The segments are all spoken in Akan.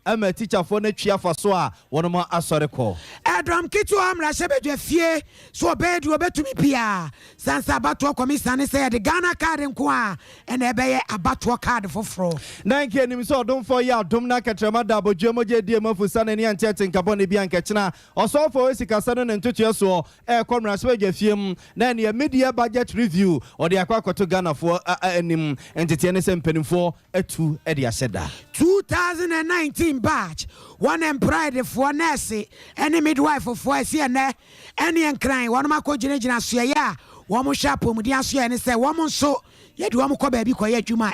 ama teacher for na twia fa so a wonoma asore ko Edram kitu amra shebedwe fie so obedi obetumi pia sansa abato commission say the Ghana card nko a na ebeye abato card foforo na nke nim so odom for ya odom na katrama da bodwemo je die mafusa na ni antete nkabo ne bia nkechena osofo esikasa no ntotua so komra shebedwe fie na ne media budget review or the akwakoto Ghana for anim entity ne sempenifo atu e de aseda 2019 batch one employed for nurse any midwife for CNA any enkran one makogina so ya wo mo shapo mudi aso ya ne se wo mo so yedi wo mo ko ba bi ko ya adwuma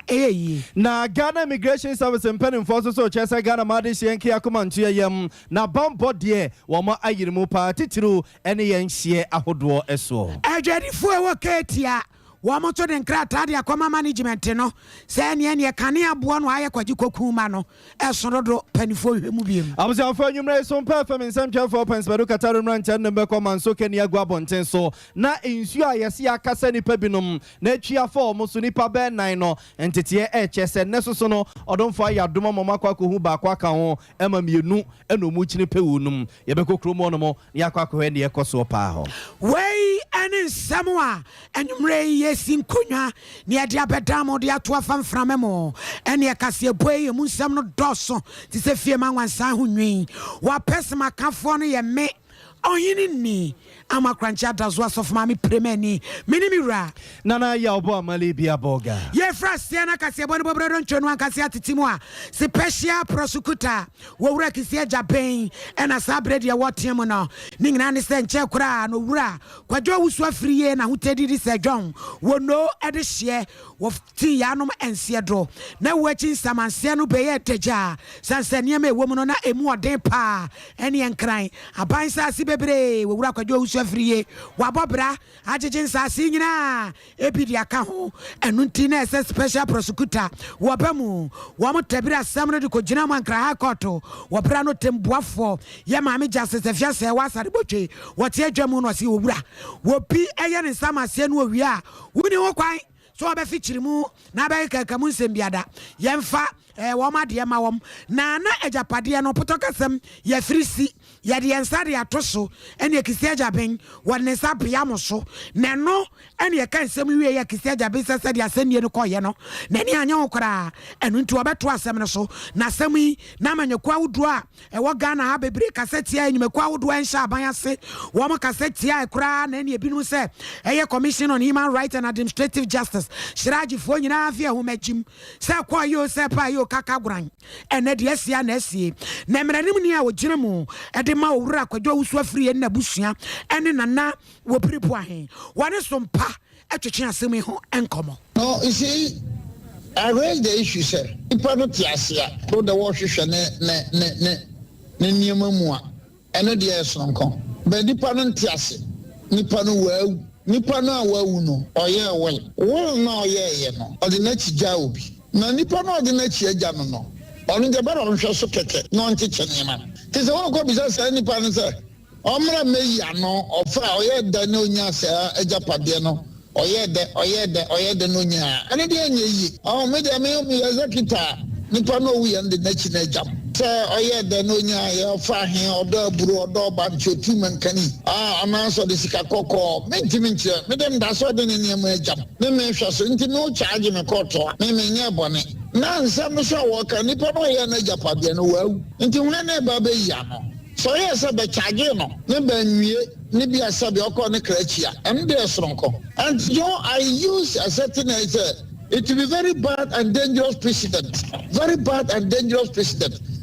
na Ghana Immigration Service mpenifo so chese Ghana made hyenke akoma ntu yam na bambo de wo mo ayirimu pa titiru ene yenhye ahodo eso adwadifo e wo ketia Wamoto den krata de akoma management no se ne kane abo no aye kwaji kokuma no esorodo panifo hwemu biem abusanfo nyumre Sompa FM nsɛmtwa 4.0 kataro mrancha nembe koma nso kani agwa bonten so na ensu ayese akasa nipa binom na atwia fo mo so nipa be nan no entete chese nesoso no odomfo ayadoma mama kwakohu ba kwaka ho ema mienu enomu chine pewunum yebekokro mo no mo yakwakohe ne yekoso pa ho wei ene samwa enyumre sinkonya ni ade abedamo de ato afamframemo ene akase boye mu nsam no doso ti se fie manwansan ho nwin wa pesma kafo no ye me oyini ni amakrancha dazo asof mami premeni minimira nana ya obo amali bia boga ye frastia na kase boni bobredo ntwenu ankase atitimu a special prosecutor wo wura kise japan ena sabrede ya wotem no ningina ne se nche kura no wura kwadwo wusu afriye na hotedi se dwon wo no ede hye wo ti ya nom ense do na wo achi samanse no beye teja sansania me wo mu no na emu oden pa ene enkran abansa si bebre wo wura kwadwo wusu afriye wabobra ajijin sasi nyina ebidi aka ho enunti na ese special prosecutor wobamu wo mo tabira asam no de ko gina man kra court wobra no temboafo ye maame justice afiase wasare botwe wote adwamu no si wowura wo bi eye ne samase no wi a wuni wo kwan so obefichirimu na ba kakamu nsembiada yemfa wo ma de ma wom na ejapade no potokasem ye frisi ye de ensade atoso ene ekisia jaben wonne sapia moso ne no ene ye kan sem wie ye ekisia jaben sese de asenie no koye no na ni anya okra enu nti obeto asem no so na asem yi na manyekwa wudu a wo Ghana ha bebre kaseti a enyimekwa wudu en sha aban ase wo mo kaseti a ekra na ene ebinu se eye Commission on Human Rights and Administrative Justice shiraji fo nyina afia ho magim se kwa yo se pa yo kakagran ene de asia na asie na mranim ni a wo gina mu ede ma owura kwadwo wusu afiri na busua ene nana wo pripo ahen wane Sompa atwetwe asem ho enkomo no you see I raised the issue sir ipa no tiasia do the worship ne niema mu a ene de esonko but ipa no tiase nipa no wawu nipa no awawu no oye well no oye no odi na chija obi na nipa no odi na chiaja no onu de bara onhwe so keke no ntiche nema ti se won ko bisa se nipa no se omra meyi ano ofa oye da na onya se ejapade no oye de no nya ane de anya yi o me de me executor nipa no wi and na chi na jam se oye de no nya ye ofa he odo aburu odo ba chotu mankani amanso de sika kokko me ntimi nche me dem da so de ne niam jam me me hwa so nti no charge me koto me nya bone na nsam so wo nipa no ye na japade no wawu nti huna na ba be ya no so yes be charge no ne ba nwie ne bi asabe okọ ne krachia em de sronko and I use a certain it will be very bad and dangerous precedent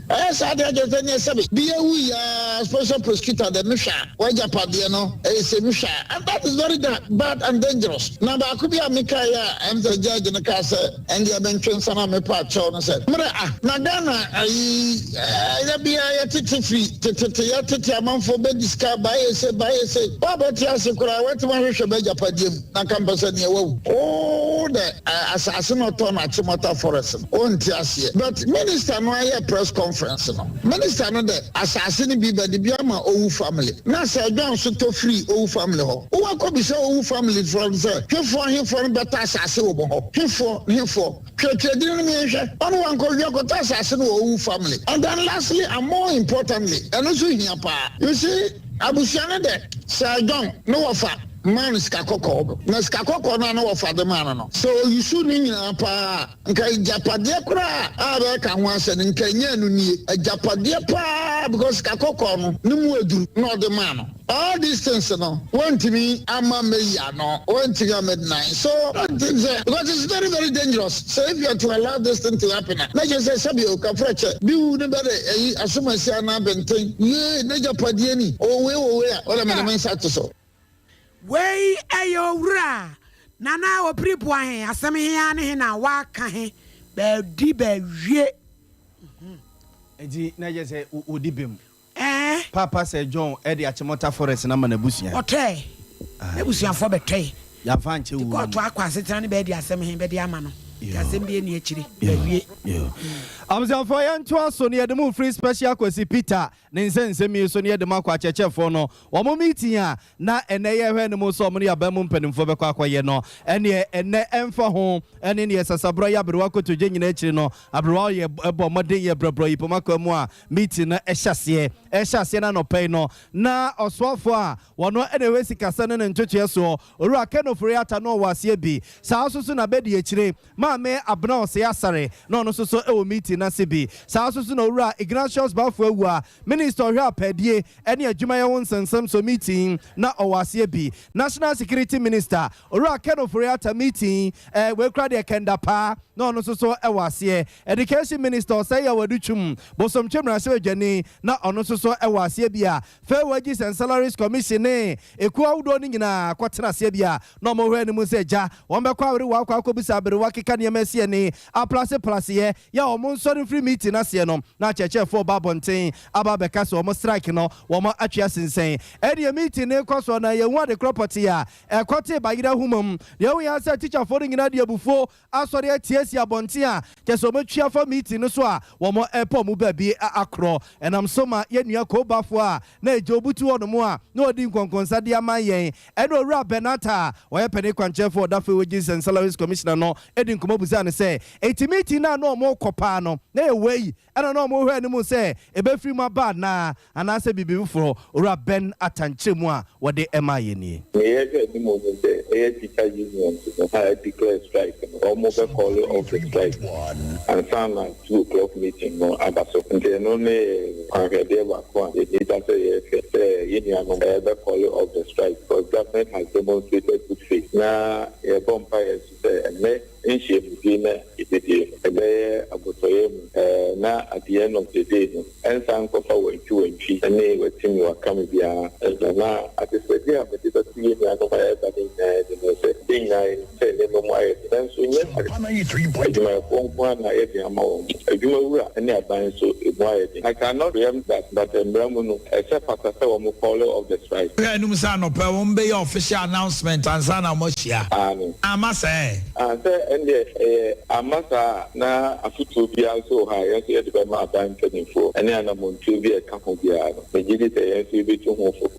Yes, I did just be a special prosecutor, the Misha, Wajapadiano, Misha, and that is very bad and dangerous. Now, I could be a Mikaya and the judge in the castle, and the mention some of my part, and said, Nadana, I be a titi among for bed discard by a say, Baba Tiasakura, what to my Japadim, Nakampasania. Oh, the assassin or Tom at Chimata Forest, on Tiasia. But Minister, no press conference. Minister no de assassin bi ba de bia ma owu family na say John so to free owu family ho wo akọ bi say owu family from say hefo beta asase wo ho hefo twetwedi no me hwe ono wanko wi akọ asase no owu family. And then lastly and more importantly eno so hia pa you see abusuane de say John no wafa man skakoko na skakoko na no for the man no so you should ni pa nka japade kra abe ka ho ase nka nya nu nie japade pa because skakoko no nimu eduru no the man all these things no want me ama me ya no want to midnight so because it's very very dangerous. So if you are to allow this thing to happen na just say sabi o ka freche bi wu ne bere asomasi ana benten ye na japade ni o we o me men sa to so wey ayo wura nana wo pripo ahen asem hia ne na wa ka he ba di ba wie edi na je say odi bem papa say John e de achimota forest na manabusia ote ebusia fo betwe ya fa nche wu ko to akwa setran ne ba di asem he be di ama no asem bi eni akiri ba wie amzan for yan to so ne edemu free special kwesi Peter ne nsensemi so ne edemu akwa chechefo no wo mo meeting a na ene ye hwe ne mo so mo ne abamu mpanimfo be kwa akwaye no ene emfa ho ene ne sasabro ya brewa kotoje nyina akiri no abrewa ye ebo modern ye brebro yi pomaka mu a meeting na ehyasie na no pay no na osofo a wono ene we sikasa ne ntwetwe so oru akenofori ata no wase bi sa asusu na bedi akire ma me abna ose asare no no so e wo meeting na sebi sa asusu na oru Ignatius Bafo awu minister hwa padie ene adwuma ye won sansam so meeting na owase bi national security minister oru akenofori ata meeting we kra de kenda pa no no so e wase education minister say ya waduchum bosom chemra se adwane na ono so e wase bia fair wages and salaries commission eku awdo ni nyina kwatena se bia no mo hwe ni mu se ja won be kwa were wa kwa akobisa bere wa keka ne masie ni a place ye ya o mo nsori free meeting na se no na cheche for babonten aba be ka so mo strike no wo mo atwea sensen e meeting ne kwaso na ye hu ade property a e kote bayira humum ye hu ya se teacher for nyina de abufo asori atiesi abonten a ke so mo twia for meeting no so a wo mo epo mu ba bi akro enam so ma ye nua ko bafo a na ejobutu ono mu a na odi nkonkonsa de amayen e no ra benata wo ye pene kwanche for da for wages and salaries commissioner no edi nkomo buza ne se meeting na no mo kopa no na ye wei ana no mo hwe ni mu se e be free ma bad na ana se bibi furo ora ben atanche mu a wo de emaye ni ye je ni mo de e teacher union to declare strike or mo be call of the strike and sound like 2 o'clock meeting no abaso nte no ne kwagede wa kwa the data say ye ni ano be call of the strike because government has demonstrated good faith na e bompa ye say inship bina itete ebe abotoye na at the end of the day no ensan ko fa wentwi ene wetin wa kam bia na at the day am the three na no ba eba ni na say ding na say le mo ai then so nye ma ko kwa na ye bi amawo adwuma wura ene aban so mo ai I cannot preempt that but embramu no except after say we call of the strike enu sa no pe won be your official announcement and sana mo hia amasa amasa na afutu bia so ha yes ye de ma ban kanifo ene ana montu bia ka ho bia no megidi te yes bi tu ho fo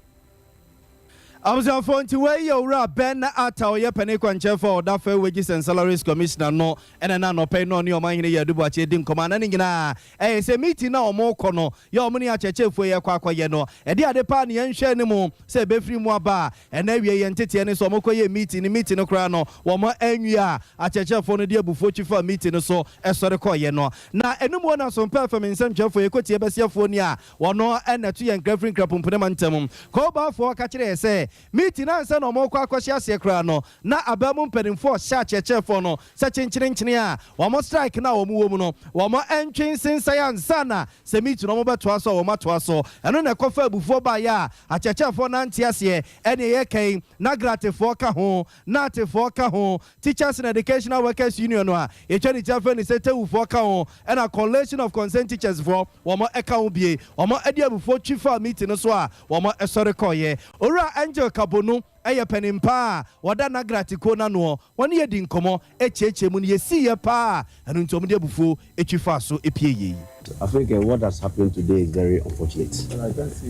Amazon phone to where you ra Ben ata oye pene kwanche for that fair wages and salaries commissioner no and na no pay no ni o man hine yadu ba che din komana ni nyina se meeting na o mo kono ya o muni acheche fu ye kwa ye no e de ade pa ne yenhwe ni mu se be free mu aba e na wie ye ntete ne so mo koye meeting no kra no wo mo anwia acheche fu no de abufo chifa meeting no so e sore koye no na enum na Sompa fam nsem chefo ye kotie besiafo ni a wo no enetu ye nkrafrin krapumpene mantam ko ba fo ka kire se meeting ansa no mo kwa kwashi ase kra no na abamu mpanimfo sha chechefo no sa chenchire a wo mo strike na wo mu wo mu no wo mo entwen sensa ansa na se meeting no mo beto aso wo mato aso eno na kofa abufo ba ya a chechefo na ntia ase ene ye kan na gratefo ka ho na tefo ka ho teachers and educational workers union no a ye chani chafe ni se tewufo ka ho and a coalition of concerned teachers for wo mo eka ho bie wo mo ade abufo chifa meeting no so a wo mo esore koye ora Angel Kabono eye penimpa wada na gratiko na no woni ye di nkomo echeche mu ne yesi ye pa anu ntom de bufu etwifa so epie yi. I think what has happened today is very unfortunate.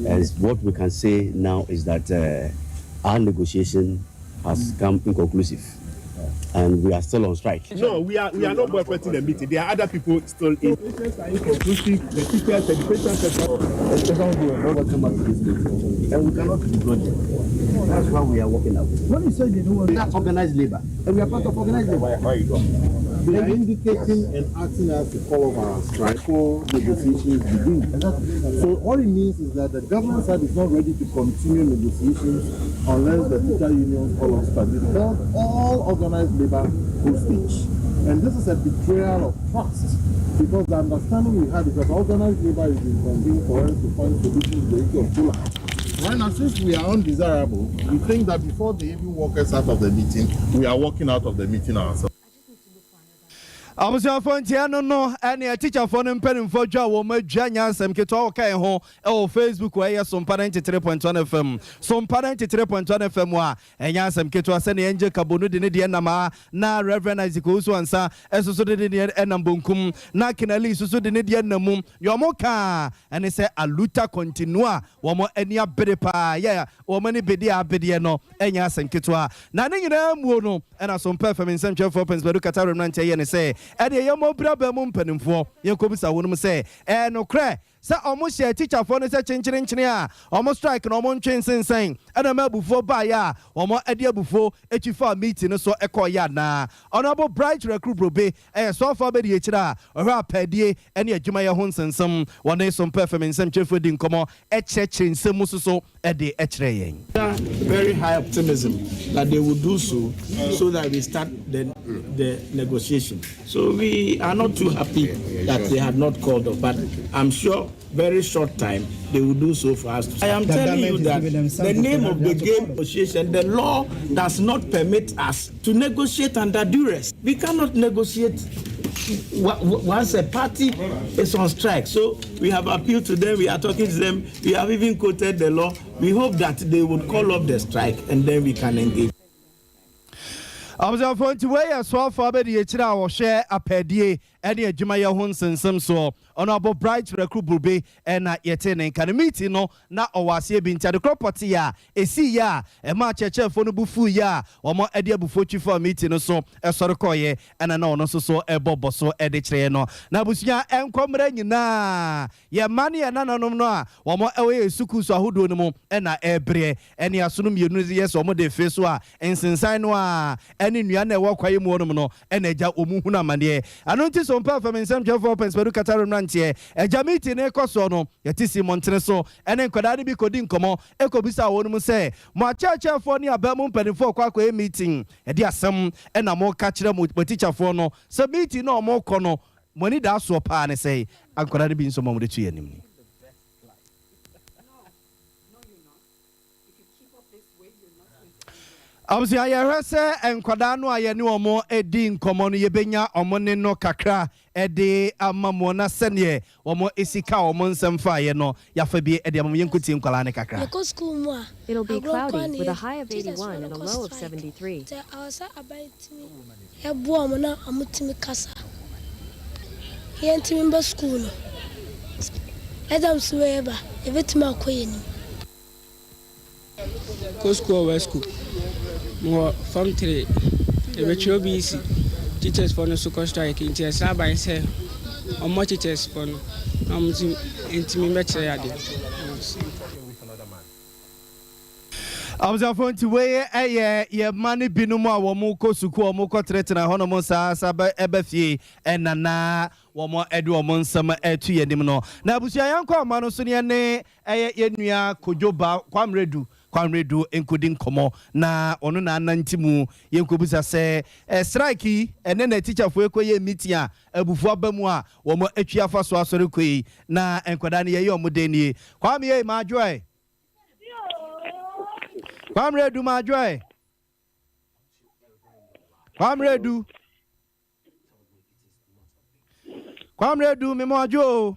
As what we can say now is that our negotiation has come inconclusive. And we are still on strike. No, we are not boycotting the meeting. There are other people still in. The inconclusive, the teachers, the patients, and we cannot be blooded. That's why we are working out. When you say they don't want that's organized labor, and we are part of organized labor. They are indicating and asking us to call off our strike for negotiations begin. So all it means is that the government side is not ready to continue negotiations unless the teacher unions call off strike. Because all organized labor hostage. And this is a betrayal of trust. Because the understanding we had is that organized labor is in convened for us to find solutions to the issue of Tola. Right now, since we are undesirable, we think that before they even walk us out of the meeting, we are walking out of the meeting ourselves. Abusia Fontiano no and a teacher for them pen for job or my genius and get all kind home or Facebook where some parent 3.1 FM. Some parent 3.1 FM wa and yes, and Keto send Angel Kabunu de Nama na Reverend Isaac Usuansa as so did in Enambunkum na Kinali so the Nidian Namum Yomoka and they say a luta continua one more any bedepa yeah or many bedia bediano and yes and Ketua Nani Muno and as some performance and Jeff opens but look at our and say and the young brother Mumpen for Yakobisa wouldn't say, and no crack. Sa almost a teacher for the engineer, almost strike and almost chain saying, and a map before by ya, or more idea before a chief meeting so echo na. Honorable Bright Recruit Brobe, and so far by the HRA, or a pedie, and yet Jumaya Hons and some one day some performance and Jeff Woodin Como, et cetera, in some so at the Etraying. Very high optimism that they will do so that we start the negotiation. So we are not too happy that they have not called off, but I'm sure very short time they will do so for us. I am telling you that the name of the game negotiation, the law does not permit us to negotiate under duress. We cannot negotiate once a party is on strike. So we have appealed to them, we are talking to them, we have even quoted the law. We hope that they would call off the strike and then we can engage. I was going to wear a swap for the HRA or share a pedie and a Jumaya Hons and some so honorable Bright Recruit Brobe and yet in can meet no not or was here being the property ya a see ya a match a chef for the bufu ya or more idea before you for meeting so a sort of coye and an honor so a bobo so editreno. Nabusia and comrade na ya money and no one more away sukus or who do no more and a ebre and ya sunum yes or more de face and since I know any new walk by no and a ja umuhuna manie. I notice on performance some Jeff opens Peru Qatar rantie a jamiti ne kosono yatisi Montreso and then kodadi bi kodin komo ekobisa wonu say mo chacha for ni abamum penifo kwa meeting e dia asem e na mo ka kire mo teacher for no so meeting no mo kono money da so pa ne say ankodadi bi nso mo de tu yanim. Absi ayere se enkwada no ayene omo edi nkomo no yebenya omo ne no kakra ede amamo na sene omo esika omo nsemfa ye no yafa bi ede amamo yenkuti nkwala ne kakra. It'll be cloudy with a high of 81 and a low of 73. More from 3, the retro BC teachers for no so strike in tears. I say, or more teachers for no intimate. I was going to weigh a money binuma womoko suku omoko threaten a honomosa saba ebefie and nana womo edu omonsam etu yenimno na busia yanko amano so ne yenua kojoba kwamredu enkodi nkomo na ono na anantimu yenkobusa se strike ene na teacher fo ekoye meeting a abufu abamu a womo atwa fa so asore koi na enkwada ne ye omodeni kwame ye ma joy Kwamredu ma joy. Kwamredu me mo ajo.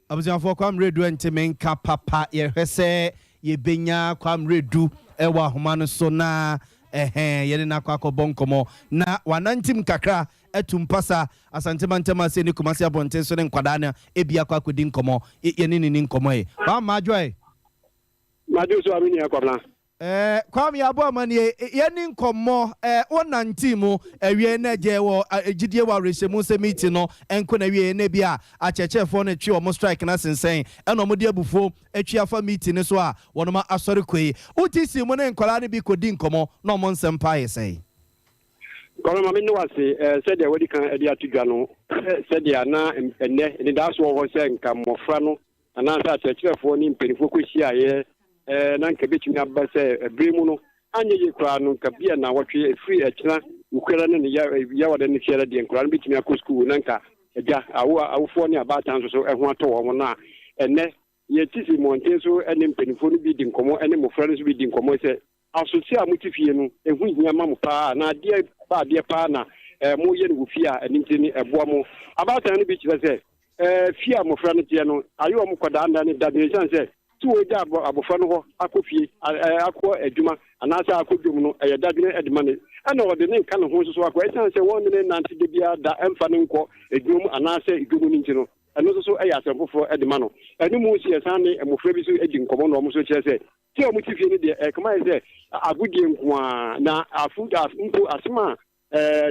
Abusia for Kwamredu entimenka papa ye hwese yebenya kwamredu ewa ahoma so na yene na kwakọ bonkomo na wanantim kakra etumpasa asantema se ni kumasi abonten so ne nkwada na ebia kwakodi nkomo yene ni nkomo e ba majoy so amini akwabna kwam ya bo amani yene nkomo onantimu ewie na je wo gidie wa rehemu se meeting no enko na wie na bia achechefo na twi omo strike na sensen eno mo de abufo atwi afa meeting so a wonoma asori koi utisi mo na nkwala ne bi kodi nkomo na omo nsempa yesai kono ma minno wase said ya wadi kan edi atudwa no said ya na enne ni da so ho se nka mofra no ana sa achechefo ni mpenifo kwehia ye na nka betumi aba se bremu no anye ye kra no nka bia na wotwe free achina ukra ne ya wada ne fiara de nkra no betumi akọ school na nka eja awofo ne abatan so eho ato wo na enne ye tisi monten so ene mpenifo no bi di nkomo ene mofra no so bi di nkomo se asosia mutifie no ehu hia ma mo pa na de ba de pa na mo ye no fia ene ntini eboa mo abatan no bi kire se fia mofra no tie no ayo mo kwada anda ne da de chance tu oja abofra no ho akofie akọ adwuma anasa akodwum no dadwene edma ne ana wode ne nka ne ho so akọ chance won ne nante de bia da emfa ne nkọ adwum anasa adwum ni ntino eno so asemfofo edma no enu mu si esan ne mofra bi so edi nkomo no mo so kire se ti o mutifie ne de kama se agudie nkoa na afuda mpo asma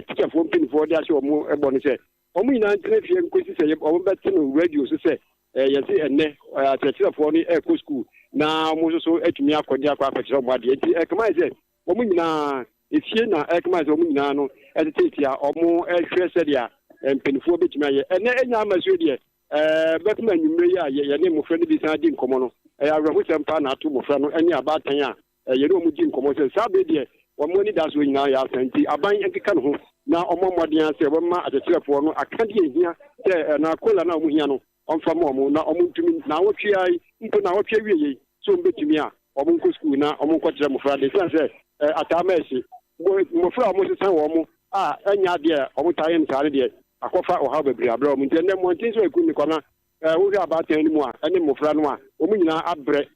teacher for pinfo de ase o mo ebo ne se o mu ina ntene fie nkosi se o beti no radio so se yesi enne teacher for ni eco school na mo so etumi akodi akwa akire mo ade enti kama se o mu nyina efie na kama se o mu nyina no etetia o mo ehwe se dia pinfo betumi aye enne enya amaso de betuma nyumre ya ye ne mo fre ne bi san di nkomo no awrahu sempa na ato mo fre no enya abatan a ye no mu di nkomo se sabe de wo mo ni da so nyina ya santi aban enkeka no ho na omo modin ase wo ma atetirefo no akade ehia se na kola na omo hia no onfa mo na omo ntumi na wotwe ai mpo na wotwe wieye so mbetumi a omo nko school na omo nko kire mo fra de se atamaesi mo fra mo se san wo mo enya de omo taye ntare de akofa oha bebre abra omo ntende mo ntin so ekumi kwana wo ri abatan ni mu a ene mo fra no a omo nyina abre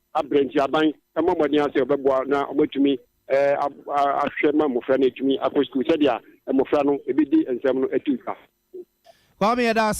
nti aban emo modin ase obeboa na omotumi ahwe ma mo fra na etumi akọ school se dia mo fra no ebedi ensem no etuka kwame yada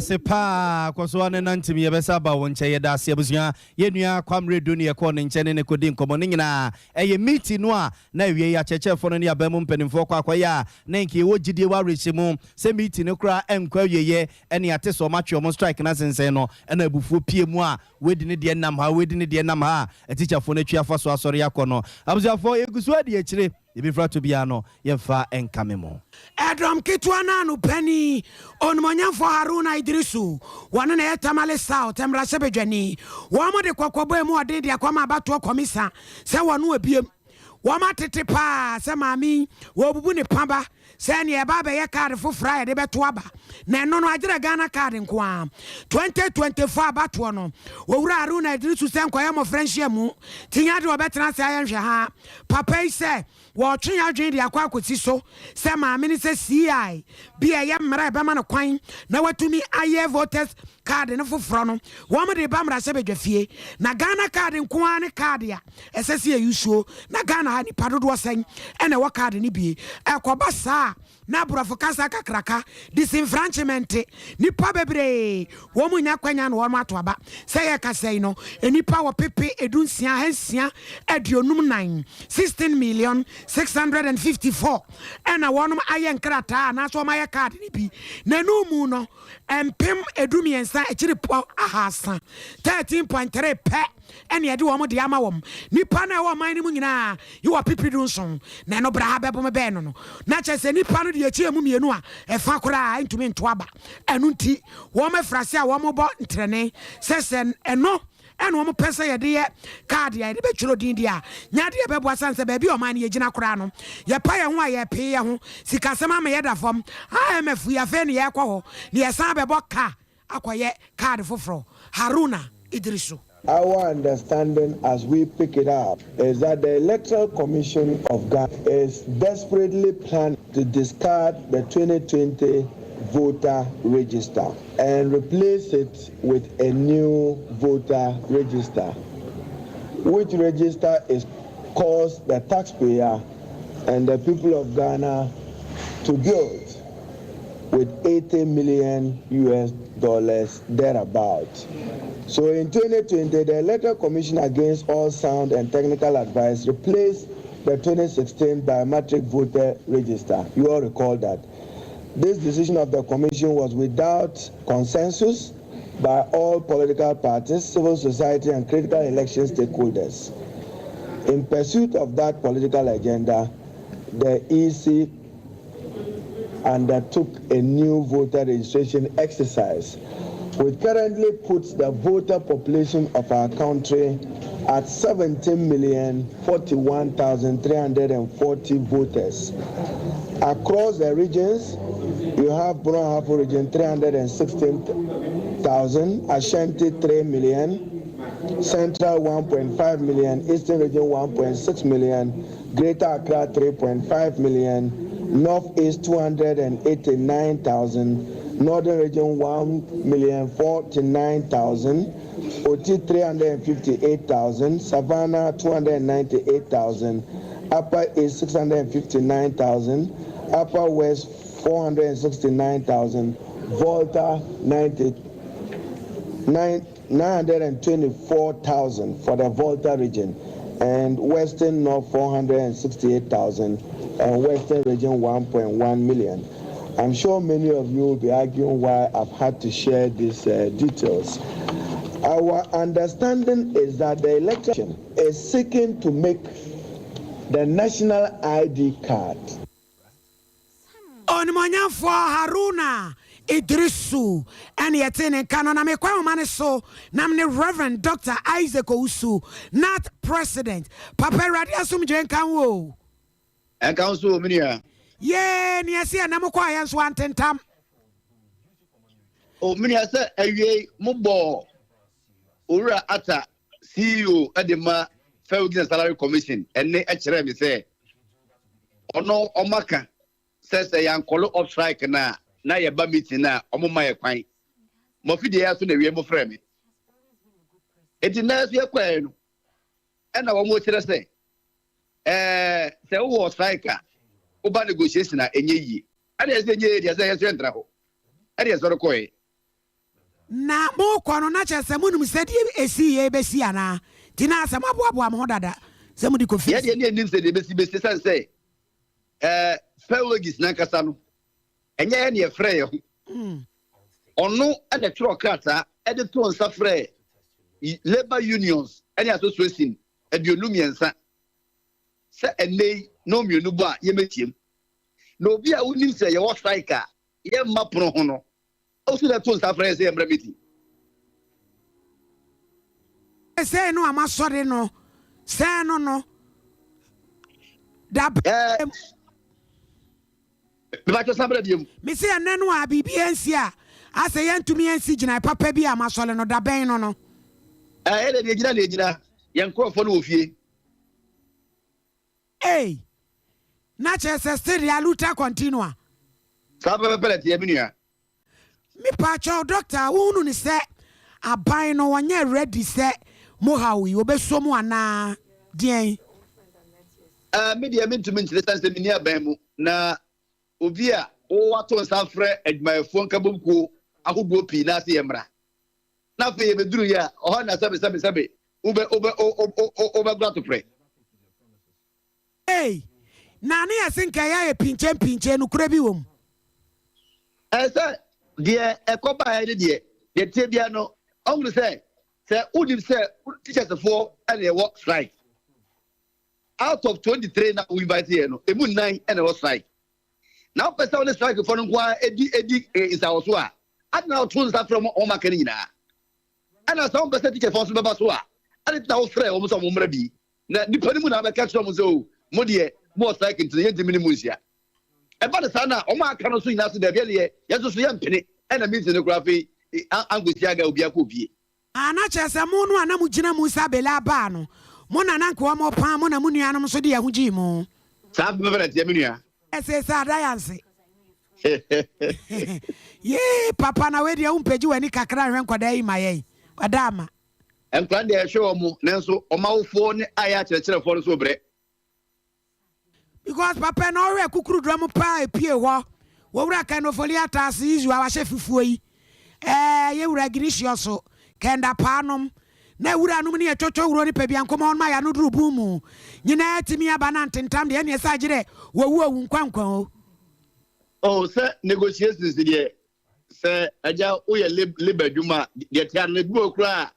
se pa kwaso ane nantim yebesa ba wonche yada se abusua yenua kwamredu ne yekọ ne nche ne kodi nkomo ne nyina eye meeting no a na wie ya chechefo no ne abamu mpanimfo kwa ya na nke wo gidie wa rehemu se meeting no kra enkwa wieye ene ate so matwe omo strike na sensen no ena abufuo pie mu a wedi ne de nam ha etichafo na twa so asori yakọ no abusuafo egusu ade akire Ibifra to biano yemfa enkamemo Edom kitwana no penny on monyamfo Haruna Idrisu wane na yetamale south emra sebedwani wamo de kwakwabo emu ade de akwama abato komisa se wonu abiem wama tete pa se mami wo bubu ne pamba se ne eba be ye card fofra ye de beto aba na no agire Ghana card nkoa 2024 abato no wowura Haruna Idrisu se nkoya mo friendship mu tinya de obetena se ayenhwe ha papa ise wo twen adwen de akwa akosi so se maame ni se CI bia ye mmara be ma no kwan na watumi aye voters card ne foforo no wo mo de ba mmara se bedwafie na Ghana card nkoa ne card ya esese ye yusuo na Ghana ha ni padodo sen ene wo card ni bi ekoba sa na brofo kasa kakraka disenfranchisement nipa bebre wo mu nya kwanya no wo mato aba se ye kasai no enipa wo pepe edunsia hensia aduonum 9 16,654 ena wonum aye nkrata na so maye card ni bi na no mu no empem edumiensa ekiri po ahasa 13.3 pe ene yede wo mo de ama wom nipa na wo man ni mu nyina you are pipi dunson na no bra ha bebo me be no na chese nipa no de echi emu mienu a efa kora ntumi nto aba enu nti wo me frase a wo mo bo ntrene sesen eno eno wo mo pese yede ye card ya de be twiro din dia nya de be boa sanse ba bi o man ye gina kora no ye pa ye ho a ye pe ye ho sikasema me ye da fom IMF ya fe ne ye kwa ho ne ye san be bo ka akoye card foforo Haruna Idrisu. Our understanding as we pick it up is that the Electoral Commission of Ghana is desperately planning to discard the 2020 voter register and replace it with a new voter register. which register is cost the taxpayer and the people of Ghana to build with $80 million thereabout. So in 2020, the Electoral Commission against all sound and technical advice replaced the 2016 biometric voter register. You all recall that. This decision of the Commission was without consensus by all political parties, civil society, and critical election stakeholders. In pursuit of that political agenda, the EC undertook a new voter registration exercise, which currently puts the voter population of our country at 17,041,340 voters. Across the regions, you have Brunhafu region 316,000, Ashanti 3 million, Central 1.5 million, Eastern region 1.6 million, Greater Accra 3.5 million, Northeast 289,000, Northern region 1,049,000, Oti 358,000, Savannah 298,000, Upper East 659,000, Upper West 469,000, Volta 924,000 for the Volta region, and Western North 468,000, and Western region 1.1 million. I'm sure many of you will be arguing why I've had to share these details. Our understanding is that the election is seeking to make the national ID card. Onimonya for Haruna Idrisu and yetene kanona me kwa mane so namne Reverend Dr. Isaac Ousu, not president. Papa Radi asum jen kanwo. En kanso minia. Ye ni asia na mokwa yanso antentam. O minia se ewie mubo owura ata CEO edema Federal Salary Commission enne e kire me se ono omaka says a young color of strike na ye ba meeting na omoma ye kwan mo fide ya so na wie mo frɛ me eti na so ye kwan no e na wo mo kire se se wo strike a wo ba negotiation na enye yi ade se enye yi se ye so entra ho ade so ko yi na mo kono na chese munum se die esi ye besi ana tina asem aboabo am ho dada se mu di kofi ye de nim se de besi san se Felogis Nankasano, and yet near Frey. Or no, at the Trocata, at the Tons of Frey, labor unions, any association, and your Lumian son. Set and lay no munuba, ye met him. No be a wouldn't say your striker, ye mapro honor. Also, the Tons of Frey, and remedy. I say no, I'm sorry, no. Say no. That me say nanu a bibiansi a ase yentumi ansi gina papa bi amasole no da ben no no ele de gina yenkrofo no ofie na chese still ya luta continua sabe pellet ye menua me pa cho doctor wonu ni se aban no wonye ready se mohawi obesomu ana dien media mentumi ntire sanse mini aban mu na obia o wato nsafre admayefo nkabomko ahodo pi na ase yemra na fe ye beduru ya o na sabe ube grato pre na ne yasinka ya ye pinche no kura bi wom esa de ekoba ya de tie bia no ongu se udim se teachers for and they work strike out of 23 now we invite here no emu 9 and they work strike. Now, person on the strike for Nqua, Eddie is our soa. I now tools that from Oma Canina. And as some percentage of Basua. And it's now fair almost a woman be. Now, depending on our catch from so, Modier, more strike into the Minimusia. About the Sana, Oma cannot swing us to the Belly, yes, young penny, and a meeting the graphy, Angusiaga will be a copy. Anachas a moon, and Amujina Musa Bela Bano. Mona Nanko, more palm on a munianum so dear Hujimo. Sam Yeminia. Dayanse. Ye papa na we dia umpeju ani kakra hwen kwada yi maye. Wadama. and plan the show Nanso or mouthphone I actually for the sobre. Because Papa no re kukuru drum pa pie wo. Wo wura kan no foliata as usual wa chef fufuo yi. Ye wura girisio so kenda panom. Na wura no ne chocho wuro ni pebia nkoma on ma ya no duru bumu. Nyina timi aba na ntentam de ne sa gire wo wu nkwankwan o. Oh, sir, negotiations there. Sir, aja uye libe juma de tia ne du okra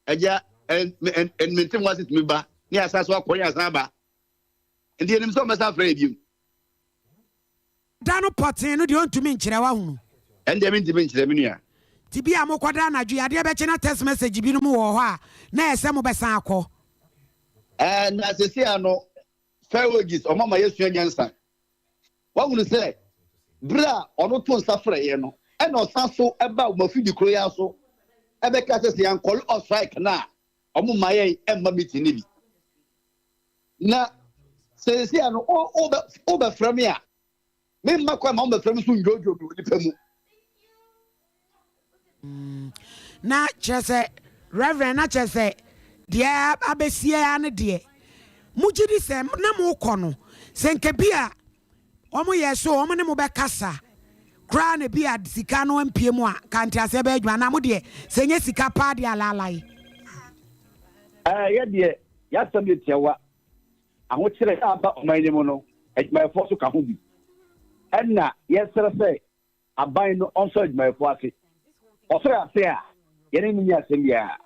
aja and mentem was it me ba ni asaso akonya saba ndi enim so mesa afraid you dano potin no de ontumi nkyere wa hunu ende me ntimi nkyere me nua tibi amokwada na dwu ade be na text message bi no mu wo ho a na ese mo besan akọ na sesi ano fairwages o mama yesu anyansa wa hunu se bra ono to nsafra ye no e no saso eba o mafidi kro ya so ebe ka se yan call or strike na omo maye emma meeting ni bi na sesi ano o be from ya me makwa ma o be from so njojo bi ni pemu na chese reverend na chese de abesie ya ne de mujidi se na mo kọ no se nke bia omo yeso omo ne mo be kasa kra ne bia sika no ampie mu a kanti ase be adwa na mo de se nye sika pa de alalai ye de ya samye tiawa aho kire aba oman ne mu no adwumayefo so ka ho bi enna yesere se aban no onso adwumayefo ase osere ase a yene ni asem ya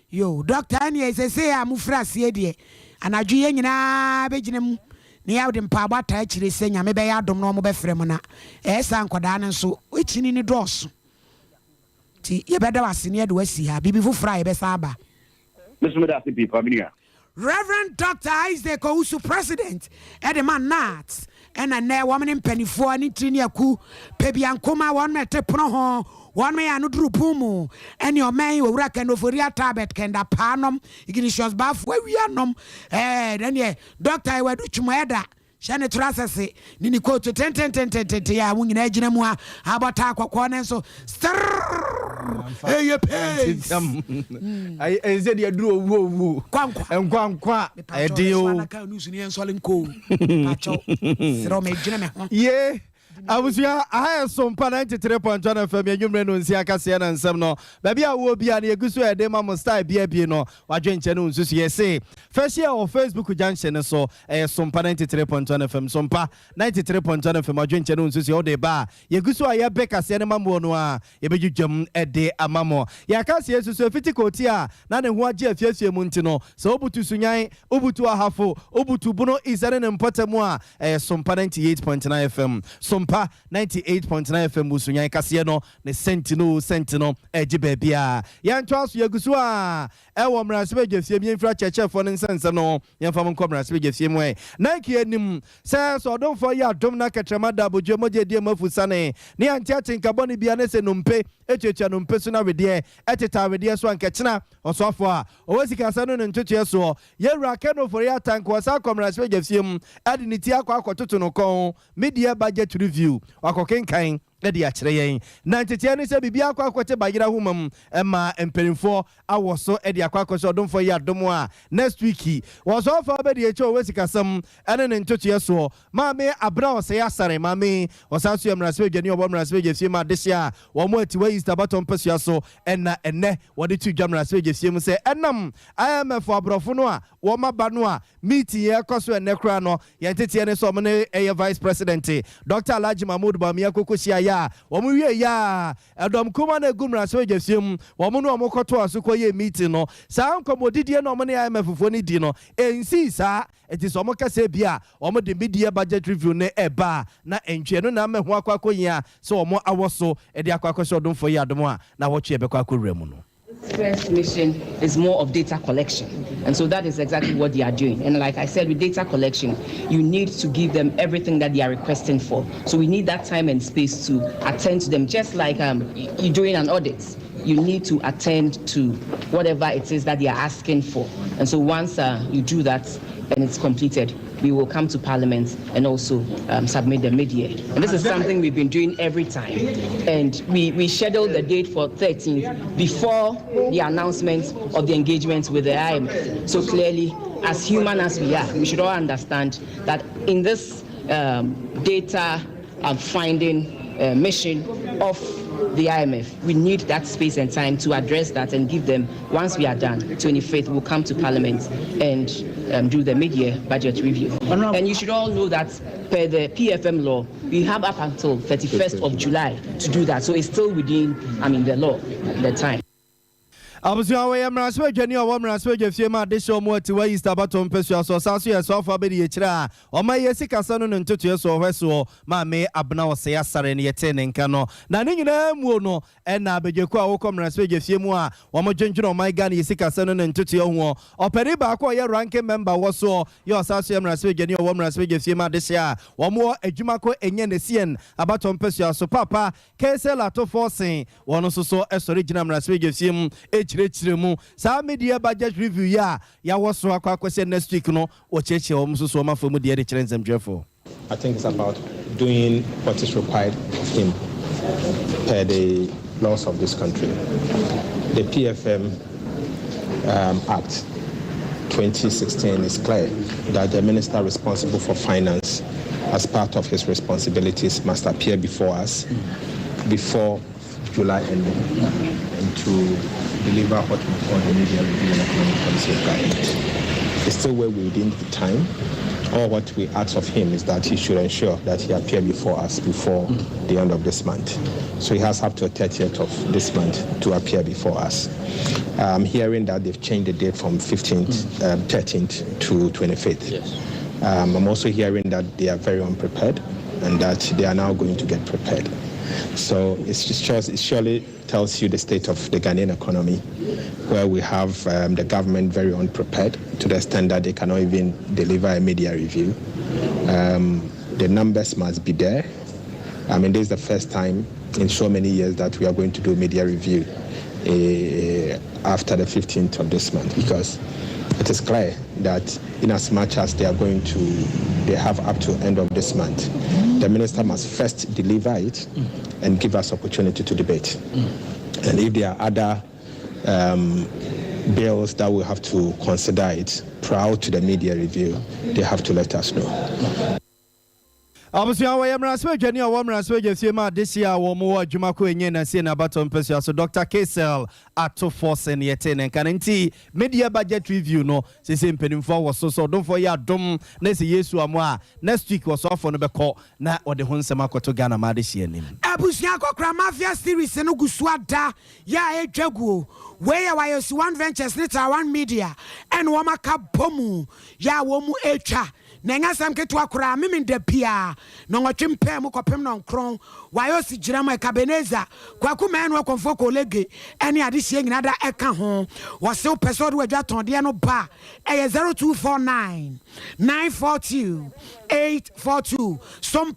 yo doctor ani say am frase de anadwu ye nyina be ginem ne ya de mpa abata akire se nyame be ya dom no mo be frem na esa nkoda ne nso ochini ni doso ti ye be da wase ne de wasi ha bibi fufra ye be sa ba Reverend Dr. Isaac Owusu President Edeman Nats and a ne woman penifo ani triniaku pebiankoma one mete pono ho one me anu duru pumu and your man will rack and over your tablet kenda panom ignitions bath where we are nom then ye doctor I would chumeda shane trasase nini ko to 10 ya mu nyina agina mu abata akwa so hey pay I said you do wo kwankwa e dio na news ni ensole nko pacho sero me gina me ho yeah abusia aha Sompa 93.1 FM enwumre no nsi akase na nsem no ba bia wo bia na egusu ede ma mo style bia no wadwenche no nsusu yese first year on Facebook junction so Sompa 93.1 FM Sompa 93.1 FM wadwenche no nsusu o de ba yegusu aye be kase na mamo no a yebejudwam ede amamo ya kase yesusu fiti koti a na ne ho age afiafie mu nti no so obutu sunyan obutu ahafo obutu buno izare ne mpotemu a Sompa 98.9 FM Sompa 98.9 FM busunyan kase no ne sentino ejibe bia ya ntwa so yegusu a ewo mrasebe gefie mi infra chechefo ne nsense no yemfa mo mrasebe gefie mu na ki anim se so don fo ya dom na ketrema da bojo moje die mafusane ne anti atinka boni bia ne se nompe echecha nompe so na wede eteta wede so ankechena osofo a owasika sa no ntoto so ye raka no for ya tank wasa mrasebe gefie mu adiniti akwakototo no kon media budget review wakokenkan edi akire yen na ntetia ne se bibia akwakote bagira humam ema emperimfo awoso edi akwakoso domfo ya domo a next week woso fa be de echo wesikasam ene ne ntoto so maame abra ose ya sare maame osaso emrasebe dwani obo emrasebe gefie ma desia wo mo ati wa Easter baton pesua so enne wode tu dwamrasebe gefie mu se enam IMF abrofo no a wo maba no a meeting ye koso enne kra no ye ntetia ne so mo ne vice president Dr. Alhaji Mahmoud Bamia kokosia ya wo mu wie ya edom kuma na gumrasebe gefie mu wo mu no mo koto asukọ ye meeting no sa nkomodidie no mo ne IMF fo ni di no ensi sa eti so mo kase bia wo mo de media budget review ne eba na entwe no na meho akwakoyia so wo mo awoso e de akwakoso dom fo ye adom a na wo twe be kwakowura mu no. First mission is more of data collection, and so that is exactly what they are doing. And like I said, with data collection, you need to give them everything that they are requesting for. So we need that time and space to attend to them, just like you're doing an audit. You need to attend to whatever it is that they are asking for. And so once you do that and it's completed, we will come to Parliament and also submit the mid-year. And this is something we've been doing every time. And we scheduled the date for 13th before the announcement of the engagement with the IMF. So clearly, as human as we are, we should all understand that in this data finding mission of the IMF, we need that space and time to address that and give them, once we are done, 25th, we'll come to Parliament and do the mid-year budget review. And you should all know that per the PFM law, we have up until 31st of July to do that. So it's still within, the law, the time. Abusia we amraswe dwani o amraswe dwafie ma de show mo ati East abatom pesua so saso ye so afa be de yechira o ma ye sikasa no ntoto so hweso ma me abna wo se asare ne yete ne nka no na ne nyina mu no e na abegyeku a wo komraswe dwafie mu a wo mo dwendwene o ma ga ne sikasa no ntoto ho o peri ba ko ye ranking member wo so ye osaso amraswe dwani o amraswe dwafie ma de sia wo mo adwuma ko enye ne sien abatom pesua so papa KSL ato forcing wono so esori gina amraswe dwafie mu chirechiremu sa media budget review ya was so akwakose next week no o cheche o msusu o mafomu de chirenzem dwefo. I think it's about doing what is required of him per the laws of this country. The PFM Act 2016 is clear that the minister responsible for finance, as part of his responsibilities, must appear before us before July ending and to deliver what we call the media review and economic policy of government. It's still well within the time. All what we ask of him is that he should ensure that he appear before us before the end of this month. So he has up to 30th of this month to appear before us. I'm hearing that they've changed the date from 13th to 25th. Yes. I'm also hearing that they are very unprepared and that they are now going to get prepared. So it surely tells you the state of the Ghanaian economy, where we have the government very unprepared to the extent that they cannot even deliver a media review. The numbers must be there. This is the first time in so many years that we are going to do media review after the 15th of this month, because it is clear that in as much as they have up to end of this month, the minister must first deliver it and give us opportunity to debate. And if there are other bills that we have to consider it prior to the media review, they have to let us know. Abusia we amraswe dwani o amraswe dwafie ma this year wo mo adwuma ko enye na sie na batom pesua so Dr. KSL ato force ne yete ne kan nti media budget review no sese mpanimfo wo so don for ya dom na se Yesu amo a next week wo so afo no beko na ode ho nsem akoto Ghana ma de hie nim. Abusia kokra mafia series no gusuada ya edwaguo we ya wayosi one ventures nita one media and wo maka bomu ya wo mu etwa Nenga sam ketu akura mimi ndepia no ngotwempe mu kopem no nkron wayo si girama Ebeneza kwaku man wa konfo kolege ene ade hie nyina da eka ho wo se peso do adwa ton de no ba 0249 942 842 some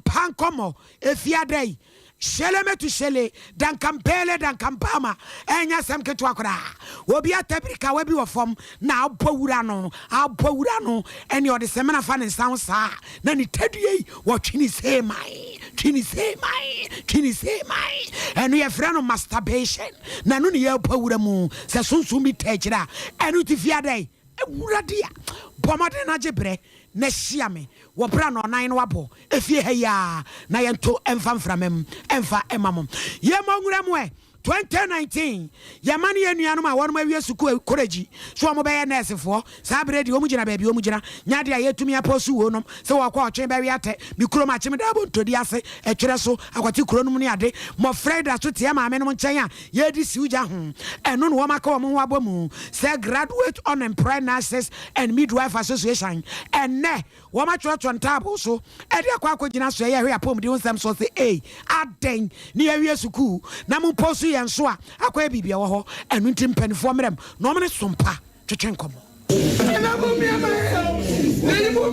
pankomo efiadai Sheleme to shele, dan kampele, dan kampama, enya sem ketu akura. Wobi atebika webi wa form na abawurano, eni ode semena fan sound sa. Na ni tedie wo twini say my. Enu ye friend of masturbation. Na no ni ye abawura mu, se sunsun bi tejira. Enu ti fiade, ewuradia. Bomade na jebre. Neshiame wobra no nan no wabo efie heya na yento emfamframem emfa emamom ye mangura mu 2019 yamani yenuanom a wonum awie suku college so omo be nurse fo sa bredi omu gina baabi omu gina nyade ayetumi aposu wonom se wakwa otwen ba wiate mikro ma chim da bontodi ase etwere so akwati kuronum ne ade mo freda so tie ma menom nchen a ye di siuja ho eno no womaka wo ho abomu se graduate unemployed nurses and midwife association enne woma chwetwa ntabo so ede akwa gina so ye hwe apom di onsam so se aden ne awie suku na mo posu yenso a akwa bibia wo ho enu ntim panifo merem no me sompa twetwen komo na bo mi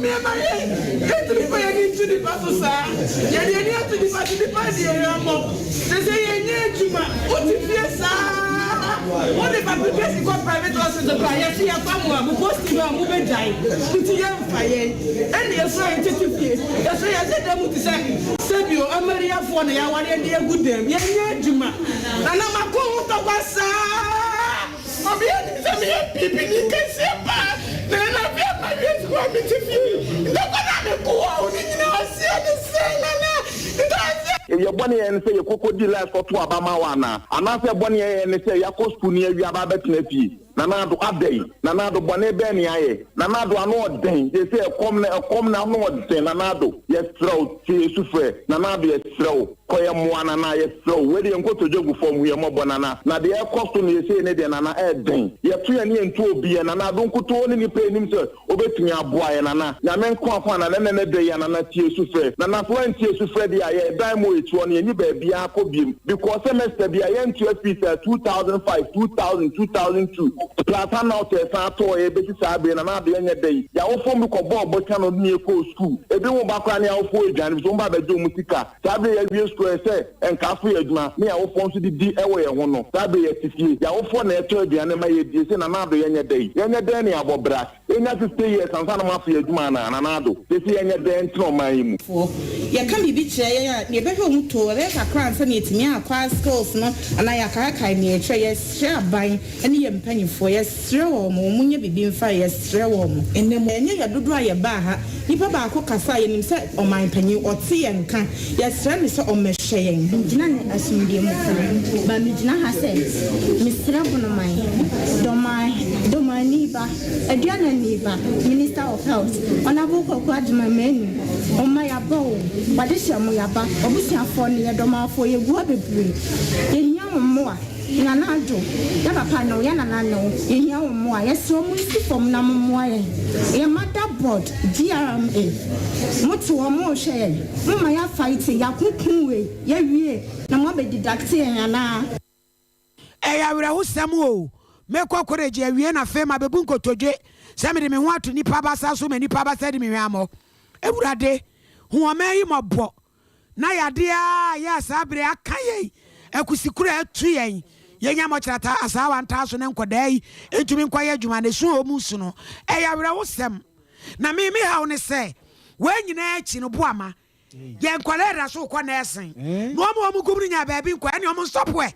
amaye ketri pa yagi to the pasosa yadi to the party the party yamo se yenye juma o ti fie sa What if application go private hospital? Yes, you have family. Most people are moving die. It's young fire. And yes, I anticipate. Yes, I said them to say, Sabio, Amaria for the hour and they are good them. Yes, Juma. And I'm a cool to pass. I'm here to be people in Casapa. Then I'll be at my best coming to you. The banana go out in our city. Your bonny and say your crocodile for two Abamawana. And after bonny and say your costume near your baby. Nanado Abday, Nanado Bonne Benny, Nanado Anod Dane, they say a common Anod Dane, Nanado, yes, throw, see Sufre, Nanado, yes, throw, Koyamwana, yes, throw, where you go to Jogu from we are more banana. Now the air costume you say, Nana Ed Dane, you're 3 and 2 be and I don't go to only pay himself, obey to me a boy and Nana, Naman Kwafan and then a day and Nana Tia Sufre, Nana Fluent Tia Sufre, I dime with one and you baby, I could be because semester be I am to a piece 2005, 2000, 2002. Platan out there, Sato, a bit Sabi, and another day. Ya ofo ko bob but cannot near school. A bit more background out for it, and Zumba do Musica. Sabi a real square say, and Cafe Edma, me our phone to the away one. Sabi a city, ya ofo ne told the anime, and another day. Yanya Danny about brass. In that 50 years, and Sana Mafia Jumana, and another. They see any dance from my. Ya can be bitch, you better home to there's a crown, and it's me, a class schools, no, and I can't near yes, share buying any penny for yes. Straw, Munya be being fire, straw, and then when you do dry a bar, you papa cook a fire himself on my penny or tea and can. Yes, sir, Mr. Omeshaying. None as medium, but Midna has said, Mr. Bonomai, Doma Niba, a Diana Niba, Minister of Health, on a book of my menu, on my abode, but this Yamuyaba, Obusia for near Doma for your water breed. In young more. Nanado, Yabapano, Yanano, Yan Moy, yes, so much from Namoy, a mother board, DRMA, Motu or more share, Maya fighting, Yakuku, Yavi, Namabe didacting, and I will Samuel, make what courage, Viena Fema Babunko Toje, Sammy me want to Nipabasa, so many Papa said me, Amo, every day, who are married my boy. Naya dear, yes, Abrea Kaye, Ekusikura 3. Yenya mochata asa 1000 enkodai entumi nkwaye adwuma ne so omusu eya were wosem na me ha woni se wanyina achi no boama ye nkwalera so kwa na esen no omo gumri nya baabi nkwa ene omo stopwe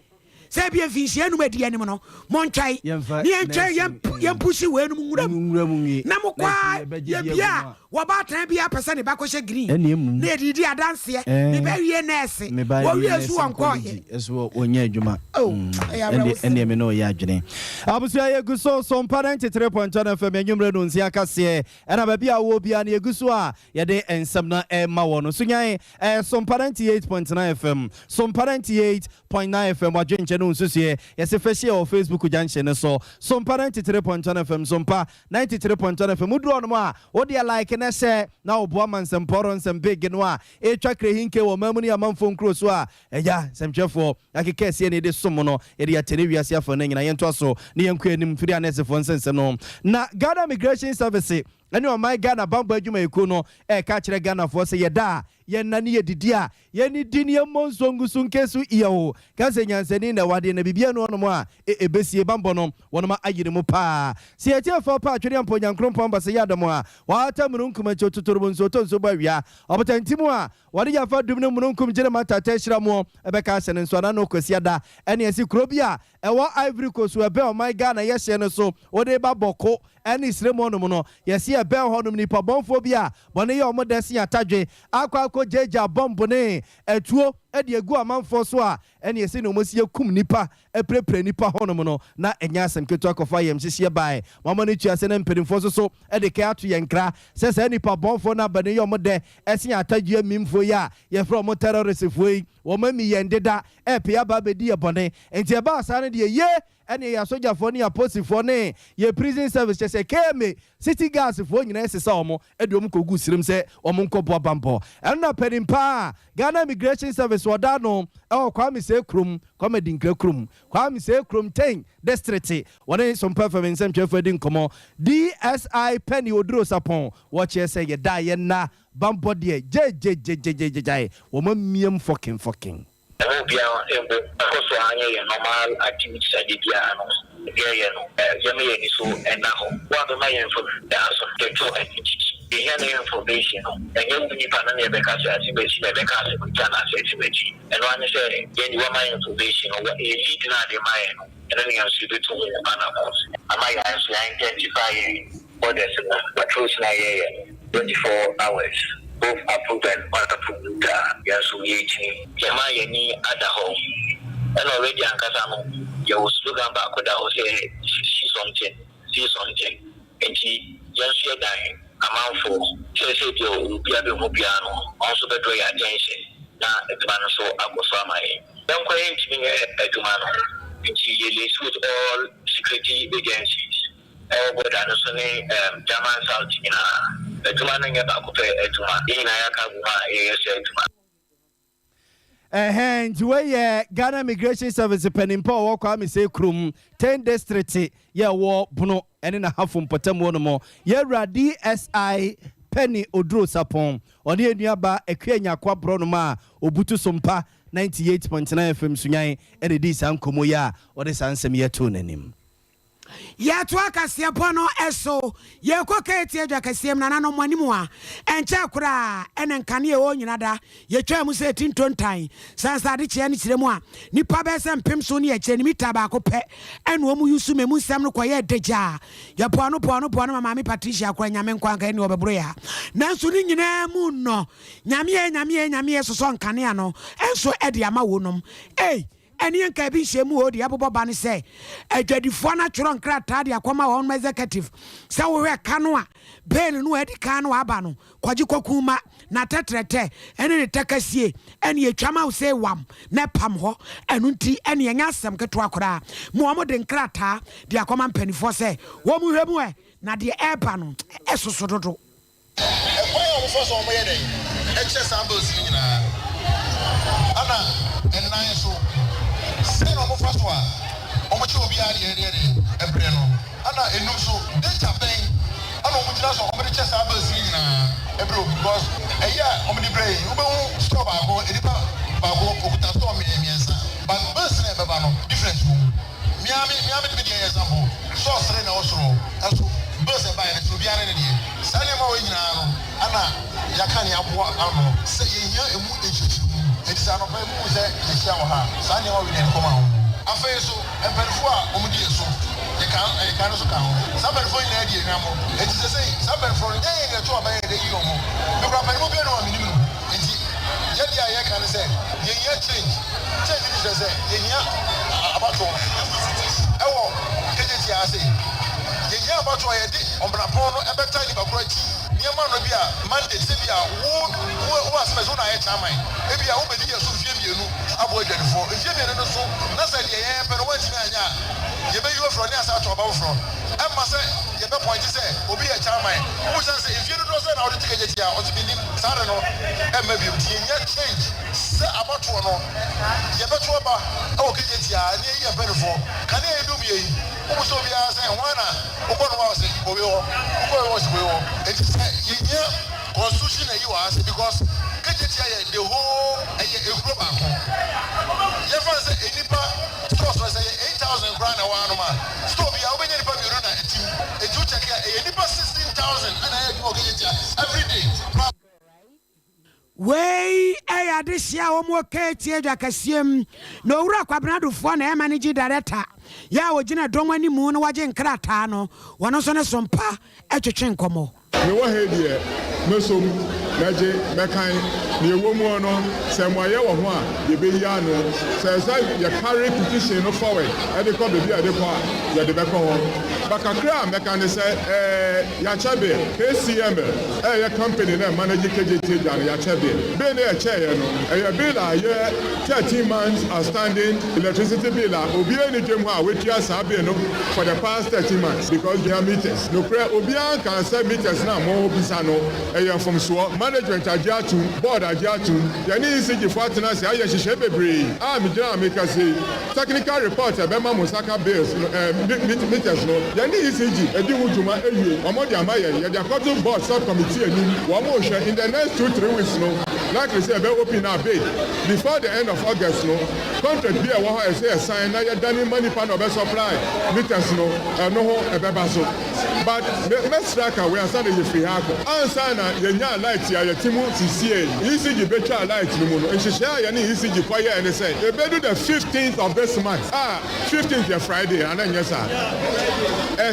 se bia finhia no madi anim no montwai ne entwai yem pushi we no nwura mu na mokwa ye bia wo ba tan bia pese ne bakoshe green na edidi adanse ne ba wie nurse wo wie su onkoye eso onye adwuma ene me no ya adwene abusia ye guso so parent 3.1 FM enyumre no nsia kase na ba bia wo bia na yeguso a ye de ensem na ma wo no so nyan so parent 8.9 FM so parent 8.9 FM adwenche no nsusie ye se fehie o Facebook junction so parent 3.1 FM so 93.1 FM mudu ono a wo de like na se na obo amansem poro nsem big no a etwa krehinke wo mamuni amanfo nkro so a eja semchefo akeke se ne de som no e de atene wiase afo na nyina yento so ne yanku anim firi anesefo nsensem no na Ghana Immigration Service ani o my Ghana bamba adwuma eku no ka kire Ghana fo se yeda ye nane ye didia ye ni dini monso ngusu nkesu iyo ka se nyansani na wade na bibia no no a ebesie bambo no wonoma ayire mu pa se ye tiafo pa atwere ampo nyankrompon ba se yadamo a wata murunkuma chotuturbo nso to nso ba wia obotantimu a wade ya fa dum no murunkum gire mata tashira mu ebeka se nso na no kwasiada ene esi krobia ewo Ivory Coast we be o my Ghana ye hye no so wode ba boko ene isremo no mu no ye se e be honum nipa bonfo bia bone ye omodesi atadwe akwa ko jeja bombo ne etuo edi egu amanfo so a ene esi no mosi ekum nipa eprepre nipa honum no na enya asem ketu akofa yem hihie bai mama ne tuase na mpedimfo so edi ka ato yenkra se nipa bonfo na bane ye omode esi atadwe mimfo ya ye from terrorist foi wo mami yendeda epia ba bedi ye bone enti e ba asa ne de ye ene ya soja fo ne ya police fo ne ye prison service chese keme city gas fo nyina esesa omo ede omo kogu sirim se omo nkobo bambo ena pedimpa Ghana Immigration Service wadano Kwame se krum comedy nkra krum Kwame se krum 10 district wone some performance mchefo edi nkomo DSI Penny Oduro Sapon watch say ye die na bambo de je wo mamiem fucking will be also normal activities I did. Yami so and now what am I for the information and you need to because as you mentioned, because we can access it. And one is saying, my information or what you need to mind, and then you should do to animals. Am I actually identifying what is the truth 24 hours? Both approved and unapproved. Yes, we 18. Yama any other home. And already Ankasamo, your slogan back with our say, see something, and she just share dying. Amount for say you be able to piano, also the draw attention. Now, the man so I was for my don't claim to me a man, and she lives with all security agencies. But understanding German South in a man in a back of a in a nti wey Ghana Immigration Service penimpo wo kwa me say krum 10 district ye wo bono ene na hafo mpotamo no mo ye radi SI Penny Odro Sapon oni enuaba ekwenya kwa bro no ma obutu Sompa 98.9 FM sunyan ene di sankomo ya ode sansem ye to nanim ya to akasia pono eso ye koketi edwa kasiem na nanom animu a enche kura ene nkane e wo nyinada ye twa mu se tintontan sansa de kye ne kiremu a nipa be se mpem so ne ye kye ne mita ba ko pe ene wo mu yusu memu nsem no koye deja ye pono mama mi Patricia kura nyame nkwanka ene obebro ya nanso ni nyina mu no nyame so nkane ano enso ede ama wonom any can be shemu odi abobo bani say adwadifo na tworo nkrata de akoma won executive say we kanoa bail no edi kano aba no kwaji kokuma na tetrete ene ne takasie ene atwama say wam na pam ho enu nti ene enya asem keto akora mo de nkrata de akoma mpanifo say wo mu hwemu na de eba no esoso dodo ekwa wo fo so mo ye den eche sambos nyina ana ennan so say no mo faso a omo che obi ari ebre no ana enum so data ben ana omo jira so omo che sa ba si na ebre because eya omo di brain obo stop ago edipa bago okuta stop me miensa but bus na beba no different miami de be example so sere na osoro aso bus e ba na so bi ara ne die sane ma wo nyina no ana yakane abo ano se yenya emu echichi it's an open say the shower. Sunny or we didn't come out. I feel so, and Penfua, Omudi so. They can't also count. Somebody for an idea, it is the same. Somebody for a day and a job by the Yomo. The Rapper will be no minimum. Yet, I can say, yeah, change. Change is the same. Yeah, about all. Oh, I say, yeah, about what I did on Brapono, a better than Niema no bia mandate se bia wo aspezo na yecha man e bia wo bedi yeso fie mienu abo adwadifo fie mienu no so na se de ye pe no wanti na anya ye be you from ni asa to ba from e ma se ye be point se obi ye chairman wo say fie no so na wo tike je tia o ti bi sare no e ma bi ti nya change se abato no ye be to ba o ke je tia ni ye be no fo kan e dum ye wo so bia se wana wo ko no wa se obi wo ko wo se wo e ti yeah, constitution you ask because the whole a group back home. Never say any store say 8,000 grand a one man. Stop here, when you run a team, a two check any 16,000 and I go every day. Way this year, okay, Tia Cassium. No rock, Abnado for a managing director. Ya, Wajina Domani Moon, watching Kratano, one of Sompa, at your chinkomo. Me wa he die mesom naje mekan ne womu no se moye wo ho a ye be ya no se ye carry petition no forward e de ko be bi ade ko a ye de be ko ho bakakra mekan se ya chabe KCM ye company na manage KJT jan ya chabe be na ye che ye no ye bill a ye 13 months outstanding electricity bill a obi ani dwem ho a wetua sa be no for the past 13 months because they are meters no pray obi an can say meters na mo bisa no from so management agiatu board agiatu yani ECG for tenancy aye hihye bebre me jina make say technical report ebema Musaka bills meters no yani ECG edi hujuma ewie omodi amaye ye the according board subcommittee anim wo mo hwe in the next 2-3 weeks no like we say be open our bid before the end of August no contract be wo ho say sign na ye dani money pan of supply meters no ho ebeba so but let's track we are saying you free hako answer na ye nya light ya ye timu CCA ECG betra light no mo no nhihye ya ni ECG for here and say e be do the 15th of this month 15th ya Friday and then yes sir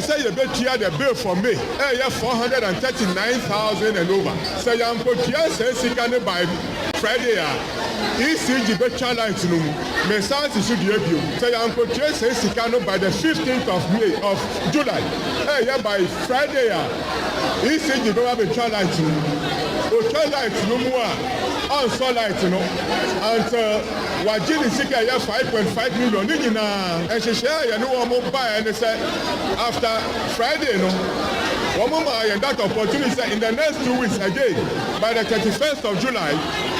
say you betra the bill for me yeah 439,000 and over say you am put here say sikane by Friday ECG betra light no me sound should be able say you am put here say sikane by the 15th of May of July yeah by Friday ECG go have a trial light no more on so light no and wajini sika ya 5.5 million ni na ehhehia ya no mo buy and say after Friday no one more and that opportunity in the next 2 weeks again by the 31st of July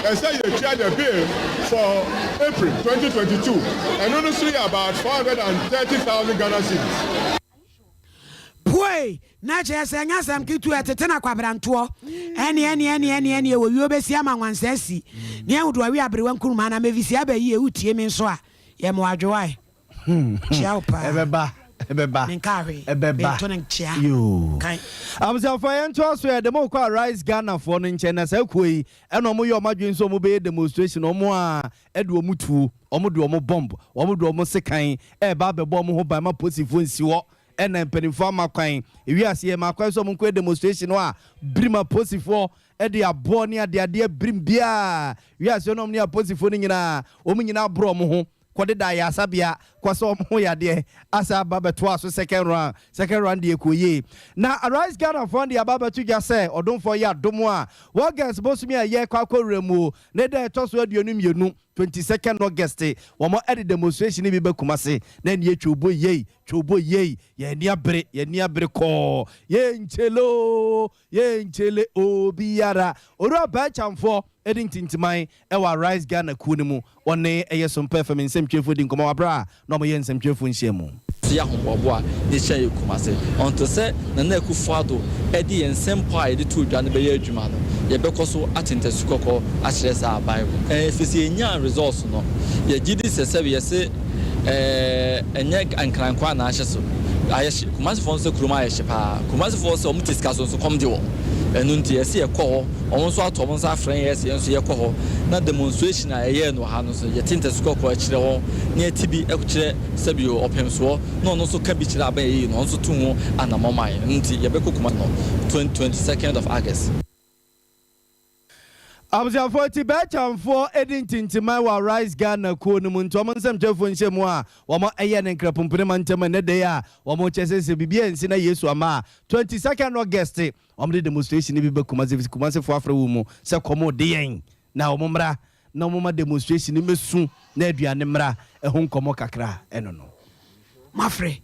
and say you clear the bill for April 2022 and honestly about 430,000 Ghana cedis. Boy, na chese nya sam kitu etetena kwabranto eni wo wi obesi ama wansasi ne ahudo awi abrewa nkuruma na mevisi abayi ehutie me nso a ye mo adwewai chiao pa ebeba ebeba tonen chia kai amza fayen to so ya demo kwa Rise Ghana for no nche na sa kuyi eno mo ye omadwen so mo be demonstration omo a edu omutu omo de omo bomb omo de omo sekan ba bebo omo ho ba ma posifo nsi wo ena mpenifo amakwan ewiase ye makwan so monko demonstration a brima posifo de abo ne ade brim bia wiase no ne posifo ni nyina o nyina bro mo ho kwode da ya sabia kwaso mo ya de asa babeto aso second round de ekoye na Rise Ghana fund ya babeto gya say odonfo ya domo a August bosumi a ye kwakoremu ne da etoso aduonu mienu 22nd August womo edit demonstration ni be kumase na ne chobo ye ye ni abre ko ye nchele obiara oro ba chamfo edin tintimai ewa Rise Ghana kunimu one eye Sompa FM nsem twefo di nkomo abra na mo ye nsem twefo nhyiemu ya hombobo a ne hye kumase onto se na na akufado edi ensem pa edi to dwa ne be ye adwuma no ye bekoso atentasu kokko a kire sa abai efisi enya resource no ye gidi sese ye se enye ankrankwa na ahye so ayeshi kumase fon se kuruma ayeshi pa kumase fon se omutiska so komde wo enu nti ese ye kɔ ɔmo so atɔ ɔmo so afran ye ese enso ye kɔ hɔ na demonstration a ye no ha no so ye tentasu kokko a kire hɔ ne atibi ekukire sabio opemso no no so ka bi kire aba ye no so tu ho anamomai nti ye bekokuma no 22nd of August Abza 40 bechamfo edin tintimai wa Rise Ghana ko no mu ntomo nsem twefo nhyemu a womo eye ne nkrapompene mantema ne de a womo chesese bibia nsi na Yesu ama 22nd August womo de demonstration bi be kumase fo afra wo mu se komo de yen na womo mra na womo ma demonstration ni mesu na aduane mra ehun komo kakra eno no mafre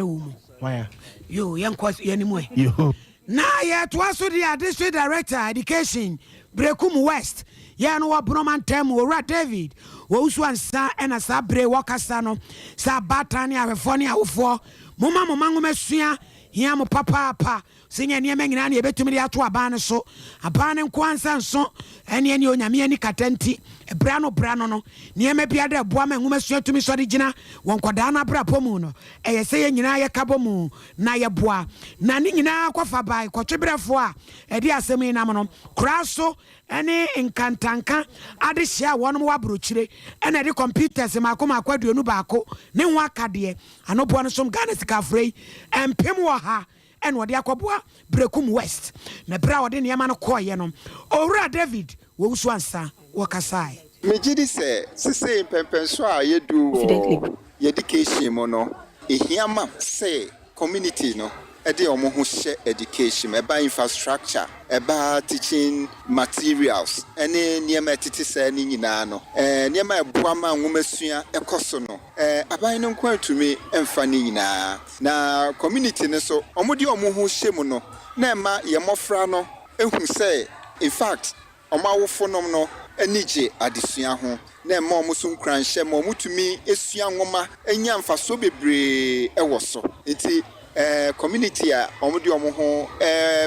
wo mu waya yo yankwa yanimu yo na ye to aso the district director education Brekum West ye no wa broman tem owura David wo usu ansa ena sa bre wakasa no sa batani afefo ne awofo moma ngomesua hia mo papa sinya niema nyina na ebetumi de ato aban so aban nkwansa nso ene onyame ani katenti brano no niema bia de boa ma ngomesua tumi so de gina wonkoda na bra pomu no eye se ye nyina ye kabomu na ye boa na ni nyina kwafa bai kwotwebrefo a edi asemi na mo no kraso ene nkantanka ade hia wonom wabrochire ene de computers makoma kwaduonu baako ne ho akade anoboa no som Ghana sikafrei empem wo ha and what Yakoboa Brekum West. Na bra wade niama no koye no. Owura David wo usuansa wakasai. Mejidi se sese pempenso a yedu education mo no ehiama se community no ede omo ho hye education eba infrastructure eba teaching materials ene niema tete se ni nyina no niema eboa ma nwomesua ekoso no aban no kwantumi emfa ni nyina na community ne so omo de omo ho hye mu no na ema ye mofra no ehu say in fact omawofo nom no anije adesua ho na ema omuso nkranhye ma omutumi esua nwoma enya mfaso bebre ewo so enti community a omudi omo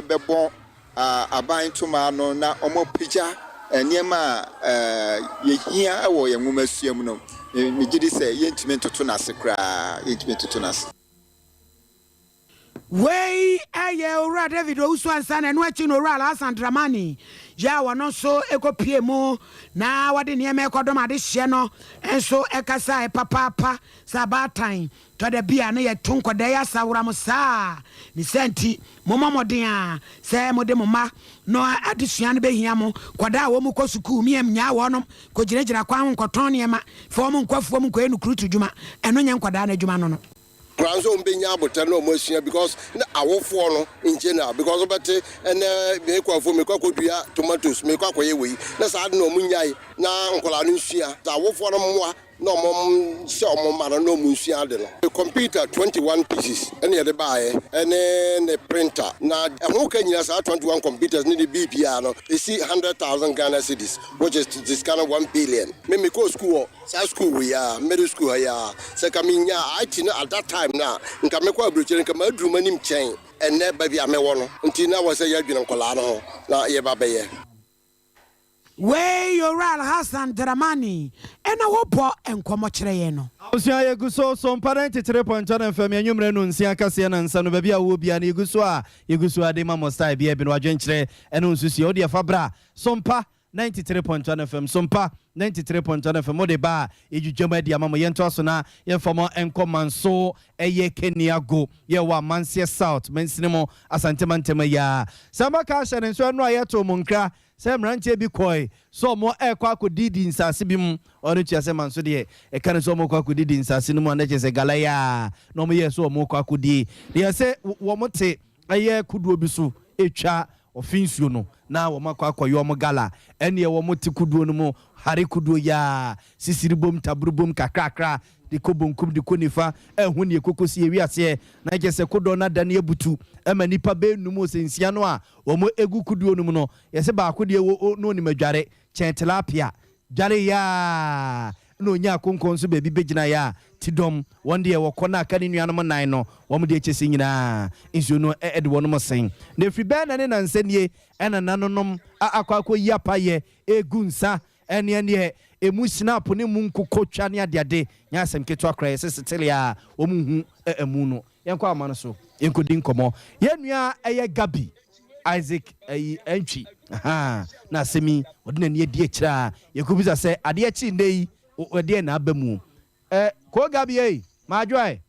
bebo aban tuma no na omo pija niema yehia ewo ye nwoma suam no megidi say yentime toto na sekra yentime toto na Way ora David Uswan and watching oral as and Dramani. Ya wano so eko piemo na wadi nieme kodoma de sheno and so ekasa papa sabatime to the bia na ye tonko de ya sawramusa ni senti moma modea se mode moma no adisuan be hiamo kwada wo mu kosuku miem nya wonom ko giregira kwa nkoton niema fo mu nkwafuo mu ko enu krutu djuma eno nya nkwada na djuma no Granzo mbenya abota no mosia because na awofo no in general because obete me kwafo me kwakodua tomatoes me kwakoye we na sa de no munyai na nkola no nsua ta awofo no mmoa no mom se omomara no munsua de no the computer 21 pieces ene ye de baaye ene ne printer na ho ka nyina sa 21 computers ni de BPR no e see 100,000 Ghana cedis which is this kind of 1 billion me go school school we are middle school ya se kaminya IT na at that time na nka me kwa abroche nka ma aduru manim chen ene ba bia me wo no nti na wo se ya dwene nkola no na ye ba beye Way oral Hassan Dramani ena wopo enkomo kire ye no Osia yeguso Sompa 93.1 FM enyumre no nsia kase na nsa no ba bia wo bia na yeguso ade ma mostai bia bi no adwenkire eno nsusi odi afabra Sompa 93.1 FM Sompa 93.1 FM ode ba ejujema dia mama yento so na ye fomo enkomanso eye Keniago ye wa Mansie South mensinemo asantema ya sama ka hye nso no ayeto munkra se mrantie bi koi so mo ekwa akodidi nsase bi mu onu tia se manso de e kan so mo kwa akodidi nsase no mo na che se galaya no mo ye so mo kwa akodi de se wo mo te aye kuduo bi so etwa ofinsuo no na wo makwa akoyo mo gala ene wo mo te kuduo no mo hare kuduo ya sisiribom tabrubom kakrakra de kobonkum de konifa ehun ne kokosi ewiase na jese kodo na dane abutu ema nipa be numu sensia no a wo mo egu kuduo no no yese ba akode wo no ni madware chentilapia dware ya no nya konkon so bebi begina ya tidom wonde ye wokona aka ni nuanom nan no wo mo de echesi nyina insu no ede wono mo sen na fri be na ne nansanie ena nanonom akwa yiapaye egunsa ene emu snap ne mu nkokotwa ne adeade nya asem keto akra ye sesitelia wo mu hu emu no yenkwa amano so yenkodi nkomo ye nua eye Gabi Isaac entry na semi odina ne die kira yekubisa se ade achi ndei ode na abamu ko Gabi ma joy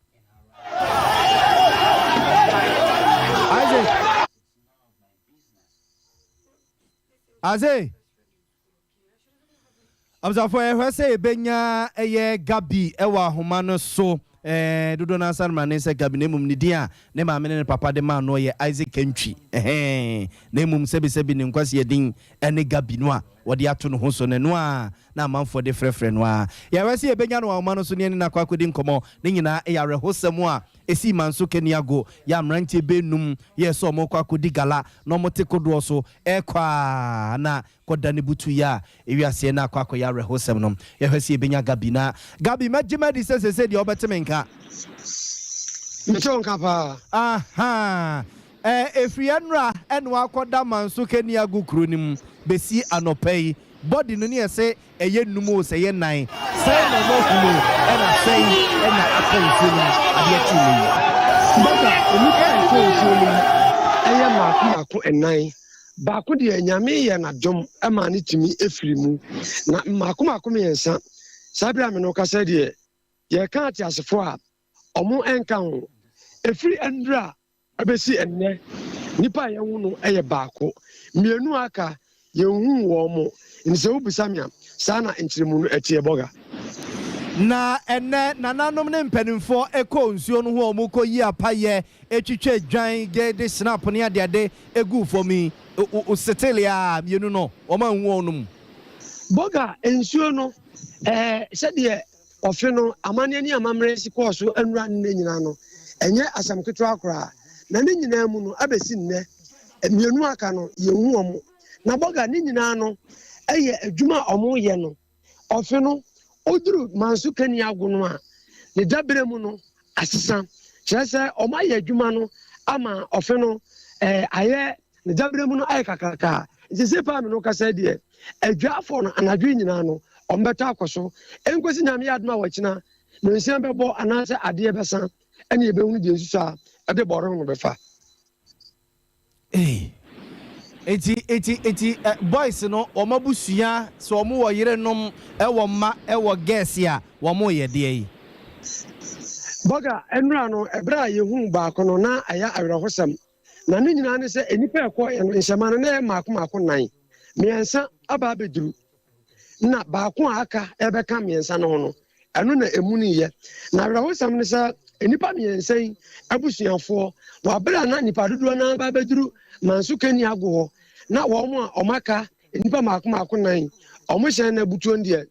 Isaac Amzafo ehwese benya eye Gabi ewa homa no so dodo na sanma ne se Gabi ne mum ni dia ne ma me ne papa de ma no ye Isaac Entry ne mum sebi ne nkwase yedin ene Gabi no a wode ato no ho so ne no a na manfo de frefre no a ye wese ye benya no homa no so ne na kwakodi nkomo ne nyina e yare hosem a esi manso Keniago ya mrantie benum ye so mo kwakodi gala no mote kodo so ekwa na kodane butu ya ewiase na kwako ya rehosem no ye hwese ye benya Gabi na Gabi majima di se de obetemenka Mitonka pa aha efrianra eno akoda manso Keniago kronim besi anopei body no ne se eye numu se ye nan say no mo kunu ena say ena akonfuni ade atumi baka emi ka konfuni eye mako enan baako de nyame ye na dom ama ne timi efiri mu na mako me yensa sabira me no ka se de ye ka ati asefo a omo enka ho efiri endra abesi enne nipa ye hu no eye baako mienu aka ye hu wo mo nse obusamia sana enchiremu no etie boga na enne nananom ne mpanimfo eko nsuo no ho omuko yi apaye etwitwe dwan de snap ne ade egu fomi o setelia mienu no o ma hu onum boga nsuo no sede ofe no amane ni amamre si koso anura ne nyina no enye asam keto akora na ne nyina mu no abesi nne mienu aka no yehu omo na boga ni nyina no eye adwuma omo ye no ofe no oduru mansu kani ago no a ne dabere mu no asesa kyerese omo aye adwuma no ama ofe no aye ne dabere mu no aye kakaka se pa me no kasa de adwafo no anadwo nyina no ombeta akoso enkosi nyame adoma wachina no nsian bebo anase ade besa ene ebehunu de nsusu a ade boro no befa eti boys no omabusua so omo wo yire nom ewo ma ewo guess ya wo mo ye de yi boga enura no ebra yehu ba ko no na aya awerehosam na ne nyina ne se enipa ekọ enhyema no na maako nan miensa aba beduru na baako aka ebeka miensa no no eno na emuni ye na awerehosam ne se enipa miensa yi abusuafo wa bra na nipa dodo na aba beduru mansu kani ago na wo mo omaka enipa maako nan omo hye na butuo ndie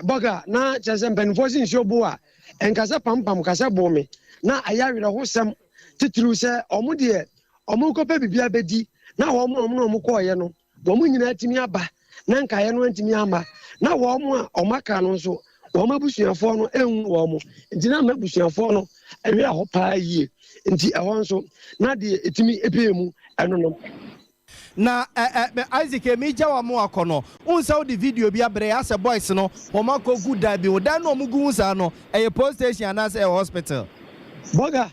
boga na chese mpenfo sin shobo a enkasa pampam kasa bome na ayawirehosam titru se omo de omo kopa bibia bedi na wo mo koye no wo mo nyina atimi aba na nkaye no antimi ama na wo mo omaka no so wo mabusuafo no enwu wo mo nti na mabusuafo no ewe a hopa yie nti ehon so na de etimi epemu eno no na Isaac emija wa mo akono unsa the video bi abre as a boys no homa ko good da bi odan no mugu unsa no e post station and as a hospital boga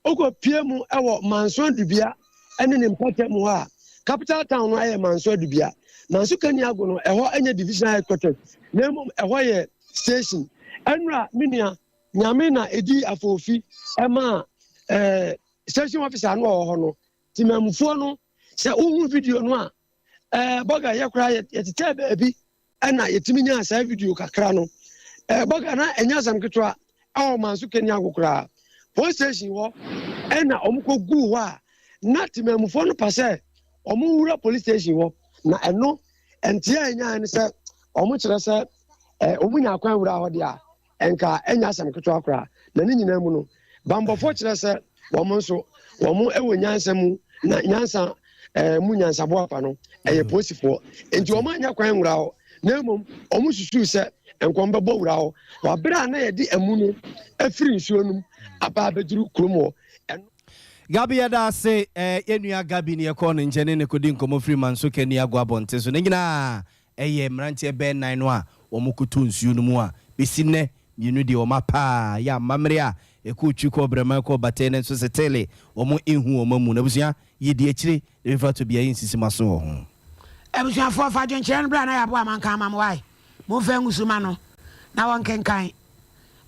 oko piemu ewo manso dubia ene ne mpata mu ha capital town no aye manso dubia manso kani ago no eho enya divisional headquarters na eho ye station enra minia nyame na edi afofi ema station officer no ho no timamfo no se uhu video no a boga yakura yetete baabi ana yetimi nya sa video kakra no boga na enya sam ketwa awo manso kani agokura police station wo ena omko gu ho a na timamfo no pase omwura police station wo na eno entia enya ne se omo kire se omunya akwan wura ho de a enka enya sam ketwa akura na ni nyina mu no bambofo kire se wo mo nso wo mo ewo nyansa mu na nyansa munyansa bo apa no eye posifo enti o manya kwan wura ho na emom o mususu se enkom bebo wura ho wa bra na ye di emu no afiri nsuo num aba beduru kromo Gabi yada se enua Gabi ne ekọ no nche ne kodi nkomo free man so kani agwa bonte so ne nyina eye mrantie ben nan no a wo mukutu nsuo no mu a besine yinu de o mapa ya mamre a ekuchu ko brema ko batene so setele omo ehu omo mu na busua yedi akire e fa to bia insisi maso ho ebusua fo fa dwenche bra na ya bo amanka amam wai mo fa ngusuma no na won kenkan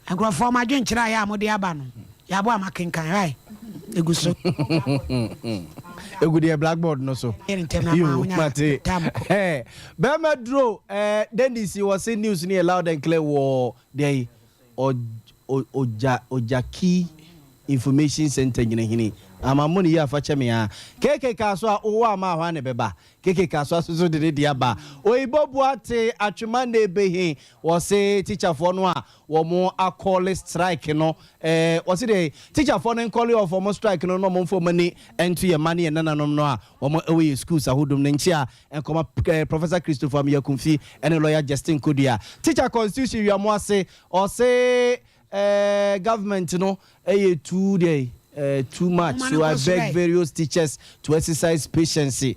agrofo ma dwenche ya mo de aba no ya bo amakenkan wai eguso egudi blackboard no so you mate bema draw Dennis was in news near loud and clear war they ojaki information center nyina hini amamoni ya facha me ya keke kaso a owa ma hwa ne beba keke kaso so de dia ba oyibo buate atwema na ebehin wo se teacher for no a wo mo call strike no wo se de teacher for no call of mo strike no mo mfo mani ento ye mane nananom no a wo mo away schools ahodum ne nchi a enkoma Professor Christopher Miyakumfi ene lawyer Justin Kodia teacher constitution wi amo ase o se government no too much, so I beg various teachers to exercise patience. To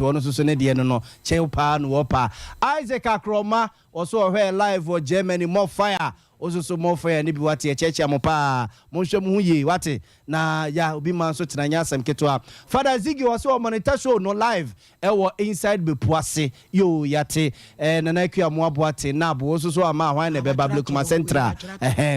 one so ne de no chepa no opa Isaac Akroma also here live for Germany more fire also so more fire ni bi wate cheche amopa mo hwe mu ye wate na ya obi man so tenanya asem ketwa Father Ziggy was so monitor show no live ewo inside bepuase yo yate na na kwa mo aboate na abo also so ama hwan na be Bablikuma Central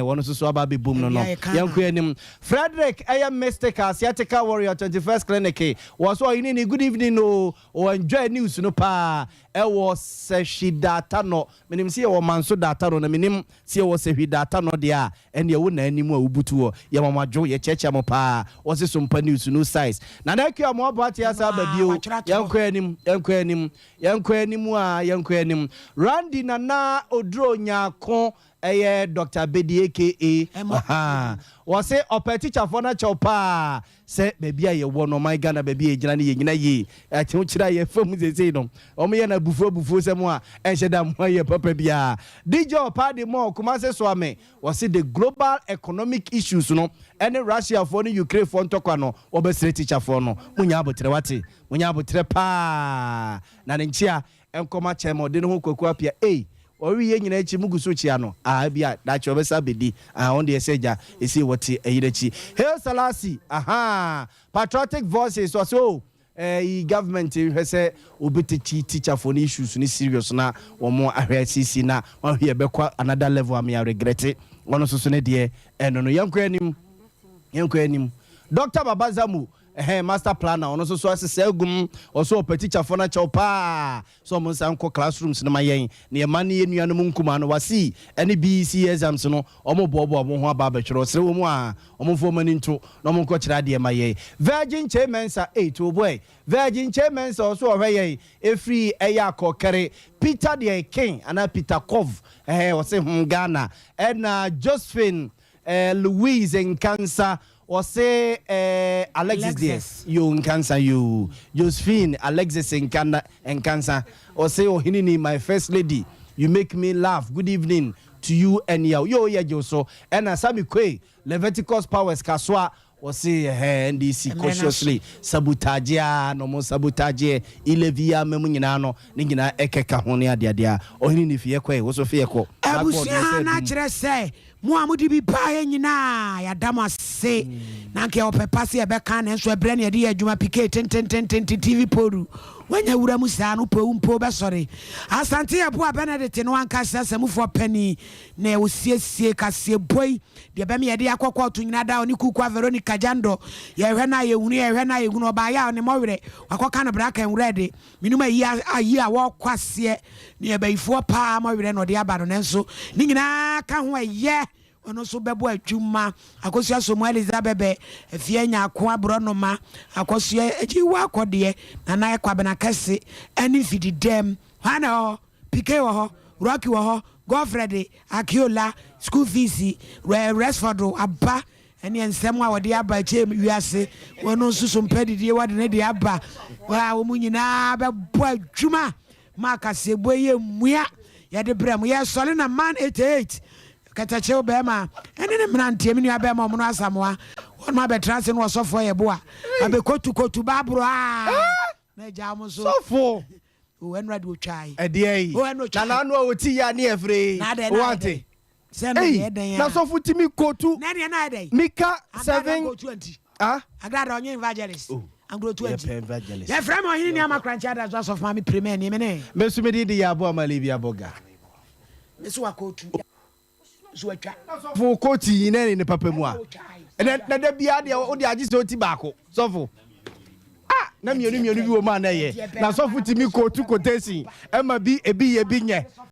wono so aba be boom no yanku anim Frederick mistake Asiatica Warrior 21st Clinic was so in good evening no o enjoy news no pa ewo se data no menim se ewo manso data no na menim se ewo se data no dia ene ewo na animu a ubutuo ye mamadwo ye cheche mo pa wose Sompa news no size na na kwa mo aboate asa babio yanko anim Randy na odro nyako Dr. Bedi aka wase ope teacher for na chopa se baby aye wo no my Ghana baby ejina ne yina yi ati ho kira ye fam zeze no omo ye na bufu se mo a enheda mo ye papa bia DJ opa de mo kuma se so ame wase the global economic issues no any Russia for no Ukraine for ntokwa no obesere teacher for no munya abotre wate munya abotre pa na ne nchia enkoma chemo de no ho kwaku apia ori ye nyina echi muguso chia no bia da che obesa bedi on the eseja esi woti eyirechi Hail Salasi patriotic voices so government hwese obetichi teacher for issues ni serious na omo ahwe CC na ohwe bekwa another level am ya regret wono so ne de eno no yanko anim Dr. Babazamu master planner ono so asese agum oso teacher for na chopa so mo san ko classrooms na mayen na emane yenuanom nkuma no wasi ene BC exams no omo bobo omo ho aba betwero sere wo mu a omo fo mani nto no mo ko kira de mayen Virgin Chamensa 8 boy Virgin Chamensa oso ohwe efri eya kokere Peter de King ana Peter Kov wose Ghana na Josephine Louise in Cancer or say Alexis Diaz, you in cancer, you Josephine, Alexis in cancer, or say oh hinini my first lady, you make me laugh. Good evening to you and yo yeah Joso and Asami Kwe Leviticus Powers Kaswa or say NDC cautiously sabotage no mo sabotage ilevia memunyina ningina ekeka honia dia or hinini fiekwe was fieko abusia na kire say mo amudi bi pa nyina ya damase na nke opepase e be kan enso ebre na de adwuma pike TV poru wanya wura musa no po be sore asante e bo Benedict no anka sasamufo pani na osiesie kase boy de be me de akokọ to nyina da oni kuku Veronica Jando ye hwe na ye hunu oba ya ne mowere akoka no braka enwure de minuma yi a wo kwase ne be ifo pa mowere no de aba no nenso ni nyina ka ho ye ono so bebo adwuma akosia so mo Elizabeth efie nya ako abronoma akosia ejiwa akode na ekwabena kase ani fidi dem hana pike wo ho Rocky wo ho Godfrey Akiola school fees Resford aba eni ensem a wode aba chem wiase wono susu mpedidie wode ne de aba wa wo munyina bebo adwuma makase boye mua ya de brem ye sole na man 88 katache bema ene mnantie minu abema omuno asamoa won ma betrase no sofo ye boa abe kotu babro na jamu so sofo o enrad wo twai ede na no oti ya ne evre wante na sofo timi kotu na de na ede mika 7 agrada onye evangelist angro 20 ya frame ohini ni amakrancha da so of mami premier ni mene mesumedi di ya bo amalibi aboga mesu wakotu for koti ne papa mu a na da bia de o de agise oti baako sofo na mienu bi wo ma na ye na sofo timi kotu kotesi ema bi ebi ye bi nye